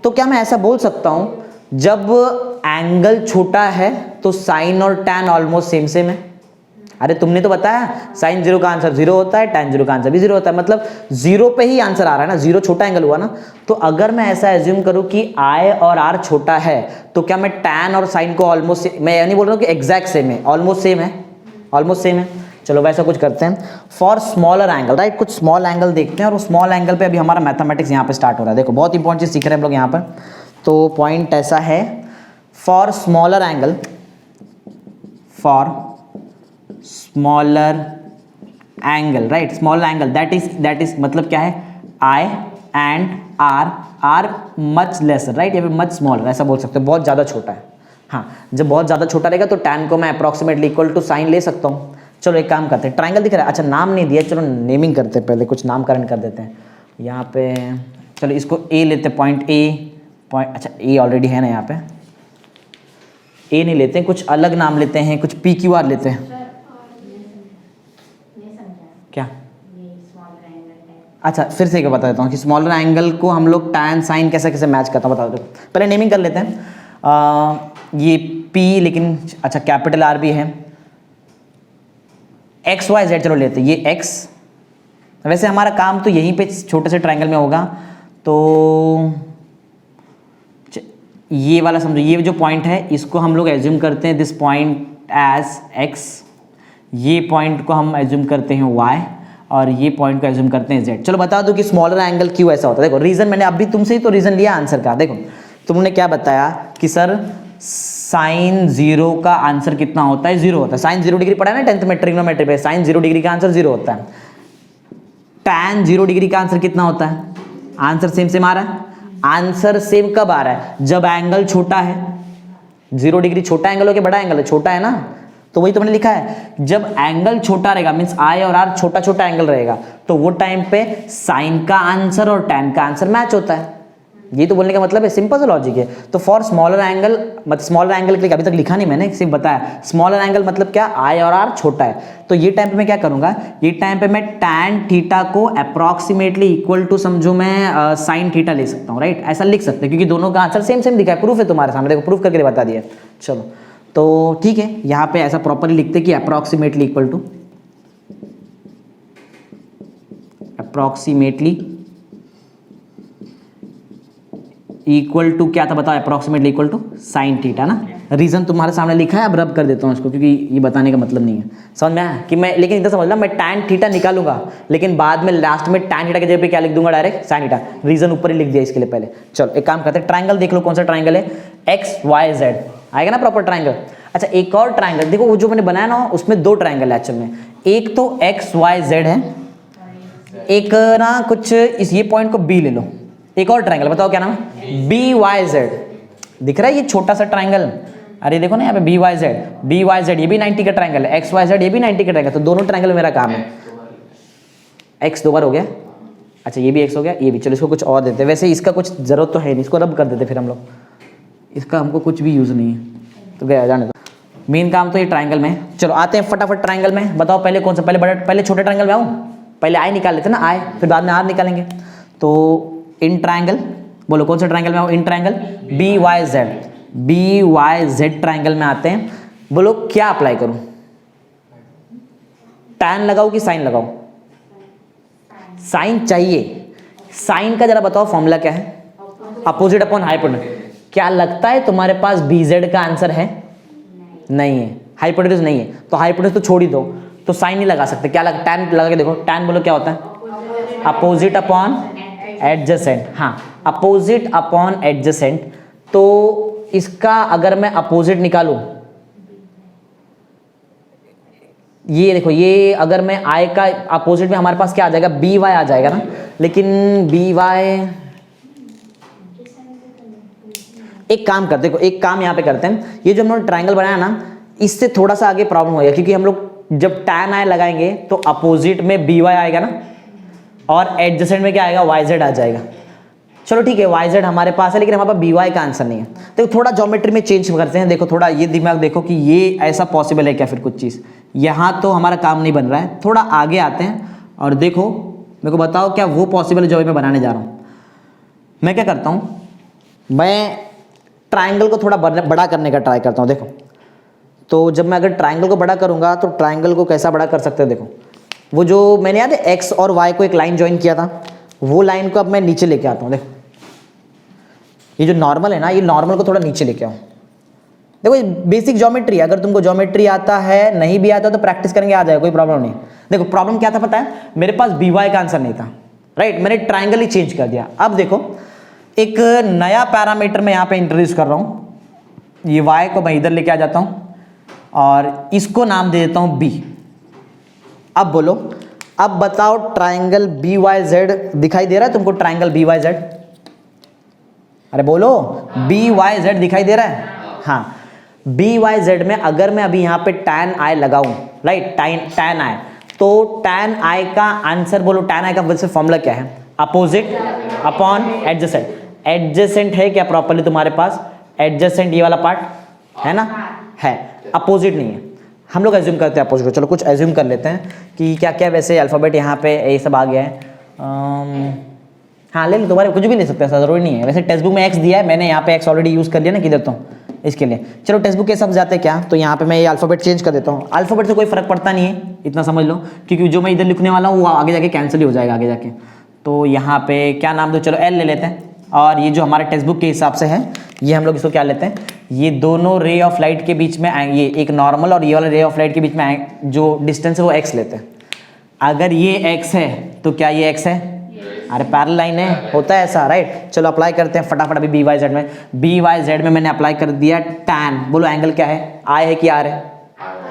[SPEAKER 1] तो क्या मैं ऐसा बोल सकता हूं जब एंगल छोटा है तो साइन और टैन ऑलमोस्ट सेम सेम है? अरे तुमने तो बताया साइन 0 का आंसर 0 होता है, tan 0 का आंसर भी 0 होता है, मतलब 0 पे ही आंसर आ रहा है ना, 0 छोटा एंगल हुआ ना। तो अगर मैं ऐसा एज्यूम करूं कि I और R छोटा है तो क्या मैं tan और साइन को ऑलमोस्ट, मैं ये नहीं बोल रहा हूं कि एग्जैक्ट सेम है, ऑलमोस्ट सेम है, ऑलमोस्ट सेम है। चलो वैसा कुछ करते हैं फॉर स्मॉलर एंगल, राइट? कुछ स्मॉल एंगल देखते हैं, और स्मॉल एंगल पे अभी हमारा मैथमेटिक्स यहाँ पे स्टार्ट हो रहा है। देखो बहुत इंपॉर्टेंट चीज सीख रहे हैं हम लोग यहाँ पर। तो पॉइंट ऐसा है, for smaller angle, for smaller angle, right? Smaller angle that is मतलब क्या है? I and R are much lesser, right? या फिर मच स्मॉलर, ऐसा बोल सकते हो, बहुत ज़्यादा छोटा है। हाँ, जब बहुत ज़्यादा छोटा रहेगा तो tan को मैं अप्रॉक्सीमेटली इक्वल टू साइन ले सकता हूँ। चलो एक काम करते हैं, ट्राइंगल दिख रहा है, अच्छा नाम नहीं दिया, चलो नेमिंग करते हैं, पहले कुछ नामकरण कर देते हैं यहाँ पे। चलो इसको ए लेते हैं, पॉइंट ए, पॉइंट, अच्छा ए ऑलरेडी है ना यहाँ पे, ए नहीं लेते हैं, कुछ अलग नाम लेते हैं, कुछ पी क्यू आर लेते हैं। क्या? अच्छा फिर से क्या बता देता हूँ कि स्मॉलर एंगल को हम लोग टैन साइन कैसे कैसे मैच करता हूँ, बता दो। पहले नेमिंग कर लेते हैं। ये पी, लेकिन अच्छा कैपिटल आर भी है, एक्स वाई जेड चलो लेते हैं, ये एक्स। वैसे हमारा काम तो यहीं पे छोटे से ट्रायंगल में होगा, तो ये वाला समझो, ये जो पॉइंट है इसको हम लोग एज्यूम करते हैं दिस पॉइंट एज एक्स, ये पॉइंट को हम एज्यूम करते हैं वाई, और ये पॉइंट को एज्यूम करते हैं जेड। चलो बता दो कि स्मॉलर एंगल क्यों ऐसा होता है। देखो रीजन मैंने अभी तुमसे ही तो रीजन लिया आंसर का। देखो तुमने क्या बताया कि सर साइन 0 का आंसर कितना होता है? 0 होता है। साइन 0 डिग्री पढ़ा है ना 10th में ट्रिग्नोमेट्री पे, साइन 0 डिग्री का आंसर 0 होता है। tan 0 डिग्री का आंसर कितना होता है? आंसर सेम सेम आ रहा है। आंसर सेम कब आ रहा है? जब एंगल छोटा है। 0 डिग्री छोटा एंगल हो कि बड़ा एंगल है? छोटा है ना, तो वही तो मैंने लिखा है। जब एंगल छोटा रहेगा मीन्स आई और आर छोटा छोटा एंगल रहेगा, तो वो टाइम पे साइन का आंसर और टैन का आंसर मैच होता है। ये तो बोलने का मतलब है, सिंपल सा लॉजिक है। तो फॉर स्मॉलर एंगल, मतलब स्मॉलर एंगल के लिए अभी तक लिखा नहीं मैंने, सिर्फ बताया स्मॉलर एंगल मतलब क्या, आई और आर छोटा है। तो ये टाइम पे मैं क्या करूंगा, ये टाइम पे मैं टैन थीटा को अप्रॉक्सीमेटली इक्वल टू समझो मैं साइन थीटा ले सकता हूँ, राइट? ऐसा लिख सकते हैं क्योंकि दोनों का आंसर सेम सेम दिखा है, प्रूफ है तुम्हारे सामने, देखो प्रूफ करके बता दिया। चलो तो ठीक है, यहाँ पे ऐसा प्रॉपरली लिखते कि अप्रॉक्सीमेटली इक्वल टू क्या था बताओ? Approximately equal to sine theta ना। रीजन तुम्हारे सामने लिखा है, अब रब कर देता हूँ इसको क्योंकि ये बताने का मतलब नहीं है, समझ में आया? कि मैं, लेकिन इधर समझना, मैं टैन थीटा निकालूंगा लेकिन बाद में लास्ट में टैन थीटा की जगह पे क्या लिख दूंगा? Direct sine theta. रीजन ऊपर ही लिख दिया इसके लिए पहले। चलो एक काम करते हैं, ट्राइंगल देख लो, कौन सा ट्राइंगल है? XYZ आएगा ना प्रॉपर ट्राइंगल। अच्छा एक और ट्राइंगल देखो, वो जो मैंने बनाया ना उसमें 2 ट्राइंगल है एक्चुअल में। एक तो XYZ है, एक ना कुछ इस ये पॉइंट को B ले लो। एक और ट्राइंगल बताओ क्या नाम है? BYZ दिख रहा है, ये छोटा सा ट्राइंगल। अरे देखो ना यहाँ पे BYZ ये भी 90 का ट्राइंगल है, XYZ ये भी 90 का ट्राइंगल। तो दोनों ट्राइंगल में मेरा काम है। X 2 बार हो गया, अच्छा ये भी X हो गया, ये भी। चलो इसको कुछ और देते हैं, वैसे इसका कुछ जरूरत तो है नहीं, इसको रब कर देते फिर हम लोग, इसका हमको कुछ भी यूज नहीं है तो गया जाने दो। मेन काम तो ये ट्राइंगल में। चलो आते हैं फटाफट ट्राइंगल में। बताओ पहले कौन सा? पहले छोटे ट्राइंगल में आऊँ? पहले आई निकाल लेते ना, आई, फिर बाद में आर निकालेंगे। तो इन ट्राइंगल बोलो कौन सा ट्राइंगल में आऊँ? इन ट्राइंगल BYZ ट्राइंगल में आते हैं। बोलो क्या अप्लाई करूं? टैन लगाऊं कि साइन लगाऊं? साइन चाहिए। साइन का जरा बताओ फॉर्मूला क्या है? Opposite upon hypotenuse. क्या लगता है तुम्हारे पास BZ का आंसर है? नहीं है, हाइपोटेन्यूज नहीं है, तो हाइपोटेन्यूज तो छोड़ ही दो, तो साइन नहीं लगा सकते। क्या लगा? टैन लगा के देखो। टैन बोलो क्या होता है? Opposite upon adjacent. हाँ, अपोजिट अपॉन एडजेसेंट। तो इसका अगर मैं अपोजिट निकालूं, ये देखो, ये अगर मैं आई का अपोजिट में हमारे पास क्या आ जाएगा? BY आ जाएगा ना। लेकिन BY, एक काम करते, देखो एक काम यहाँ पे करते हैं, ये जो हम लोग ट्राइंगल बनाया ना, इससे थोड़ा सा आगे प्रॉब्लम हो गया क्योंकि हम लोग जब टैन आई लगाएंगे तो अपोजिट में BY आएगा ना, और एडजेसेंट में क्या आएगा? YZ आ जाएगा। चलो ठीक है, YZ हमारे पास है लेकिन हमारे पास BY का आंसर नहीं है। तो थोड़ा ज्योमेट्री में चेंज करते हैं। देखो थोड़ा ये दिमाग देखो कि ये ऐसा पॉसिबल है क्या फिर कुछ चीज़। यहाँ तो हमारा काम नहीं बन रहा है, थोड़ा आगे आते हैं और देखो मेरे को बताओ क्या वो पॉसिबल है जो मैं बनाने जा रहा हूँ। मैं क्या करता हूँ, मैं ट्राइंगल को थोड़ा बड़ा करने का ट्राई करता हूँ। देखो तो जब मैं अगर ट्राइंगल को बड़ा करूँगा तो ट्राइंगल को कैसा बड़ा कर सकते हैं? देखो वो जो मैंने याद है X और Y को एक लाइन ज्वाइन किया था, वो लाइन को अब मैं नीचे लेके आता हूँ। देखो ये जो नॉर्मल है ना, ये नॉर्मल को थोड़ा नीचे लेके आऊँ। देखो ये बेसिक ज्योमेट्री है, अगर तुमको ज्योमेट्री आता है, नहीं भी आता तो प्रैक्टिस करेंगे, आ जाएगा, कोई प्रॉब्लम नहीं। देखो प्रॉब्लम क्या था पता है? मेरे पास BY का आंसर नहीं था, राइट? मैंने ट्राइंगल ही चेंज कर दिया। अब देखो एक नया पैरामीटर मैं यहाँ पे इंट्रोड्यूस कर रहा हूँ। ये Y को मैं इधर लेके आ जाता हूँ और इसको नाम दे देता हूँ B। अब बोलो, अब बताओ ट्राइंगल BYZ दिखाई दे रहा है तुमको? ट्राइंगल BYZ, अरे बोलो, BYZ दिखाई दे रहा है? हाँ, BYZ में अगर मैं अभी यहाँ पे tan I लगाऊं, राइट? tan I, तो tan I का आंसर बोलो, tan I का वैसे फॉर्मूला क्या है? Opposite upon adjacent. एडजेसेंट है क्या प्रॉपर्ली तुम्हारे पास? एडजेसेंट ये वाला पार्ट है ना? है, अपोजिट नहीं है। हम लोग एज्यूम करते हैं अपोजिट को। चलो कुछ एज्यूम कर लेते हैं कि क्या क्या वैसे अल्फ़ाबेट यहाँ पे ये सब आ गया है। हाँ ले लो, दोबारा कुछ भी ले सकते हैं, ऐसा जरूरी नहीं है। वैसे टेक्स्ट बुक में X दिया है, मैंने यहाँ पे X ऑलरेडी यूज़ कर लिया ना किधर, तो इसके लिए चलो टेक्स्ट बुक के सब जाते हैं क्या, तो यहाँ पे मैं ये अल्फ़ाबेट चेंज कर देता हूँ। अल्फ़ाबेट से कोई फर्क पड़ता नहीं है, इतना समझ लो, क्योंकि जो मैं इधर लिखने वाला हूँ वो आगे जाके कैंसिल ही हो जाएगा आगे जाके। तो यहाँ पे क्या नाम दो, चलो L ले लेते हैं। और ये जो हमारे टेक्स्ट बुक के हिसाब से है, ये हम लोग इसको क्या लेते हैं, ये दोनों रे ऑफ लाइट के बीच में, ये एक नॉर्मल और ये वाला रे ऑफ लाइट के बीच में जो डिस्टेंस है वो x लेते हैं। अगर ये x है तो क्या ये x है? अरे पैरेलल लाइन है, होता है ऐसा, राइट। चलो अप्लाई करते हैं फटाफट अभी बी वाई जेड में। बी वाई जेड में मैंने अप्लाई कर दिया टैन, बोलो एंगल क्या है, आई है कि आर है,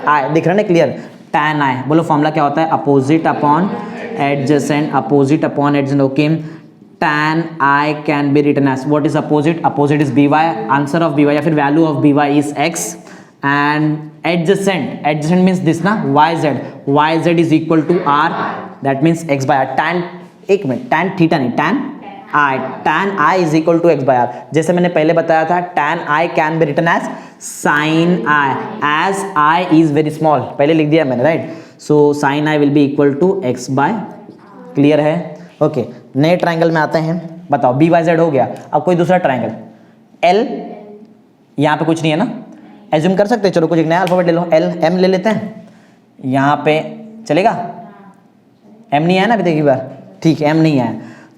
[SPEAKER 1] आई दिख रहा है ना क्लियर, टैन आई। बोलो फॉर्मूला क्या होता है, opposite upon adjacent, opposite upon adjacent, okay. tan I can be written as, what is opposite, opposite is by, answer of by या फिर value of by is x, and adjacent means this ना, yz is equal to r, that means x by r, tan, एक minute, tan theta नहीं, tan I is equal to x by r। जैसे मैंने पहले बताया था tan I can be written as sin I, as I is very small, पहले लिख दिया मैंने, right. So sin I will be equal to x by, clear है, ओके। नए ट्रायंगल में आते हैं, बताओ बी वाई जेड हो गया, अब कोई दूसरा ट्रायंगल एल, यहाँ पे कुछ नहीं है ना, एज्यूम कर सकते हैं, चलो कुछ एक नया अल्फाबेट ले लो, एल एम ले लेते हैं, यहाँ पे चलेगा, एम नहीं आया ना अभी तक, एक बार ठीक है, एम नहीं आया,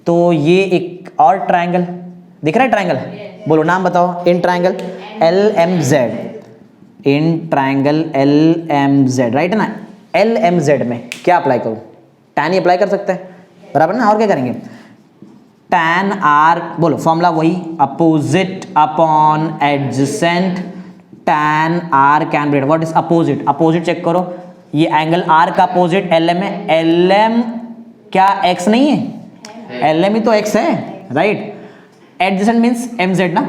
[SPEAKER 1] तो ये एक और ट्रायंगल दिख रहा है, ट्रायंगल बोलो नाम बताओ, in triangle L M Z, in triangle L M Z, right है ना। एल एम जेड में क्या अप्लाई करूँ, टैन ही अप्लाई कर सकते हैं, बराबर ना, और क्या करेंगे, टैन आर, बोलो फॉर्मूला वही, opposite upon adjacent, tan R can be, what is opposite, opposite check करो, ये एंगल आर का अपोजिट एल एम है, एल एम क्या एक्स नहीं है, एल एम ही तो एक्स है, right. Adjacent means M Z ना,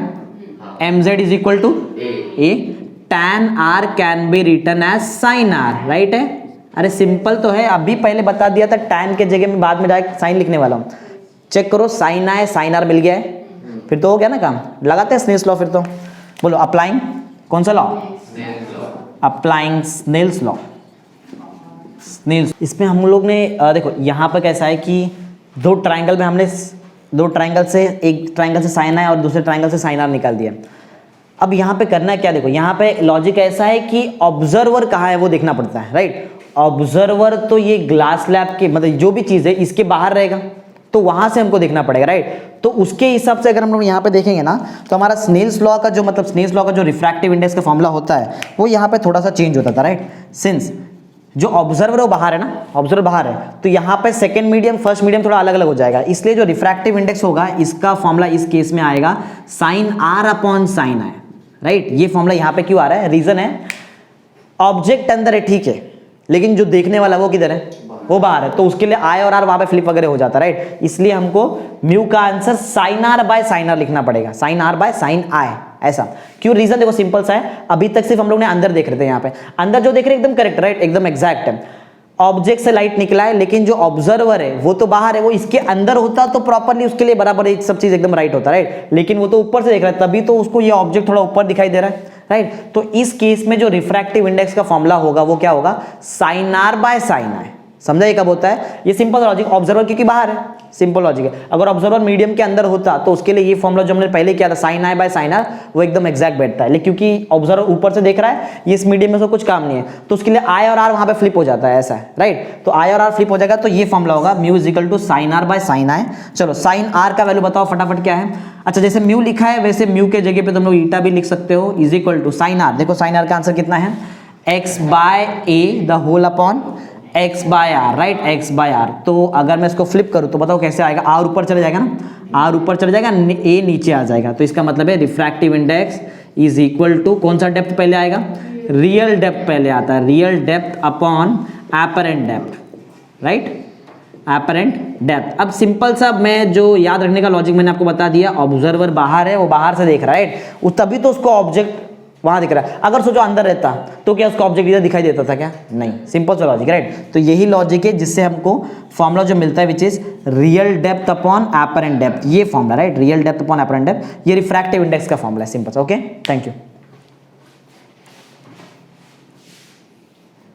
[SPEAKER 1] M Z is equal to A, tan R can be written as sine R, right है। अरे सिंपल तो है, अभी पहले बता दिया था, टैन के जगह में बाद में डायरेक्ट साइन लिखने वाला हूँ, चेक करो, साइन आई साइन आर मिल गया है, फिर तो हो गया ना काम, लगाते हैं स्नेल्स लॉ फिर तो, बोलो अप्लाइंग कौन सा law, applying Snell's law, Snell's. इसमें हम लोग ने देखो यहाँ पर कैसा है कि दो ट्राइंगल में हमने दो ट्राइंगल से, एक ट्राइंगल से साइन आर और दूसरे ट्राइंगल से साइन आर निकाल दिया। अब यहाँ पे करना है क्या, देखो यहाँ पे लॉजिक ऐसा है कि ऑब्जर्वर कहाँ है वो देखना पड़ता है, राइट। ऑब्जर्वर तो ये ग्लास स्लैब के, मतलब जो भी चीज़ है इसके बाहर रहेगा, तो वहां से हमको देखना पड़ेगा, राइट। तो उसके हिसाब से अगर हम लोग यहाँ पे देखेंगे ना, तो हमारा स्नेल्स लॉ का जो, मतलब स्नेल्स लॉ का जो रिफ्रैक्टिव इंडेक्स का फॉर्मूला होता है वो यहाँ पे थोड़ा सा चेंज होता था, राइट। सिंस जो ऑब्जर्वर है वो बाहर है ना, ऑब्जर्वर बाहर है, तो यहाँ पे सेकंड मीडियम फर्स्ट मीडियम थोड़ा अलग अलग हो जाएगा, इसलिए जो रिफ्रैक्टिव इंडेक्स होगा इसका फॉर्मूला इस केस में आएगा sine r upon sine i, right. ये फॉर्मूला यहाँ पे क्यों आ रहा है, रीजन है ऑब्जेक्ट अंदर है, ठीक है, लेकिन जो देखने वाला वो किधर है, वो बाहर है, तो उसके लिए आई और आर वहां पे फ्लिप वगैरह हो जाता है, राइट। इसलिए हमको म्यू का answer sine are by sine r लिखना पड़ेगा, sine are by sine i, ऐसा क्यों, रीजन देखो सिंपल सा है, अभी तक सिर्फ हम लोग ने अंदर देख रहे थे, यहाँ पे अंदर जो देख रहे हैं एकदम करेक्ट, राइट, एकदम एग्जैक्ट है, ऑब्जेक्ट से लाइट निकला है, लेकिन जो ऑब्जर्वर है वो तो बाहर है, वो इसके अंदर होता तो प्रॉपर्ली उसके लिए बराबर एक सब चीज एकदम राइट होता, राइट, लेकिन वो तो ऊपर से देख रहा है, तभी तो उसको ये ऑब्जेक्ट थोड़ा ऊपर दिखाई दे रहा है, राइट। तो इस केस में जो रिफ्रैक्टिव इंडेक्स का फॉर्मूला होगा वो क्या होगा, साइन आर बाय साइन आई, समझा ये कब होता है, ये सिंपल लॉजिक, ऑब्जर्वर क्योंकि बाहर है, सिंपल लॉजिक है। अगर ऑब्जर्वर मीडियम के अंदर होता तो उसके लिए ये फॉर्मूला जो हमने पहले किया था sine I by sine r, वो एकदम एक्जैक्ट बैठता है, लेकिन क्योंकि ऑब्जर्वर ऊपर से देख रहा है, ये इस मीडियम में से कुछ काम नहीं है, तो उसके लिए आई और आर वहां पे फ्लिप हो जाता है, ऐसा है, राइट। तो आई और आर फ्लिप हो जाएगा, तो ये फॉर्मूला होगा mu is equal to sine are by sine I. चलो साइन आर का वैल्यू बताओ फटाफट क्या है, अच्छा जैसे म्यू लिखा है वैसे म्यू के जगह पे तुम लोग ईटा भी लिख सकते हो, is equal to sine r, देखो साइन आर का आंसर कितना है, x by a the whole upon x by r, right, x by r. तो अगर मैं इसको फ्लिप करूं तो बताओ कैसे आएगा, आर ऊपर चले जाएगा ना, आर ऊपर चले जाएगा, ए नीचे आ जाएगा, तो इसका मतलब है refractive index is equal to, कौन सा डेप्थ पहले आएगा, रियल डेप्थ पहले आता है, real depth upon apparent depth, right, apparent depth. अब सिंपल सा मैं जो याद रखने का लॉजिक मैंने आपको बता दिया, ऑब्जर्वर बाहर है, वो बाहर से देख रहा है, राइट, तभी तो उसको ऑब्जेक्ट वहां दिख रहा है, अगर सोचो अंदर रहता तो क्या उसका ऑब्जेक्ट इधर दिखाई देता था क्या, नहीं, सिंपल सा लॉजिक, राइट। तो यही लॉजिक है जिससे हमको फॉर्मूला जो मिलता है which is real depth upon apparent depth, ये formula, right, real depth upon apparent depth, ये रिफ्रैक्टिव इंडेक्स का फॉर्मूला है, सिंपल सा, ओके, थैंक यू।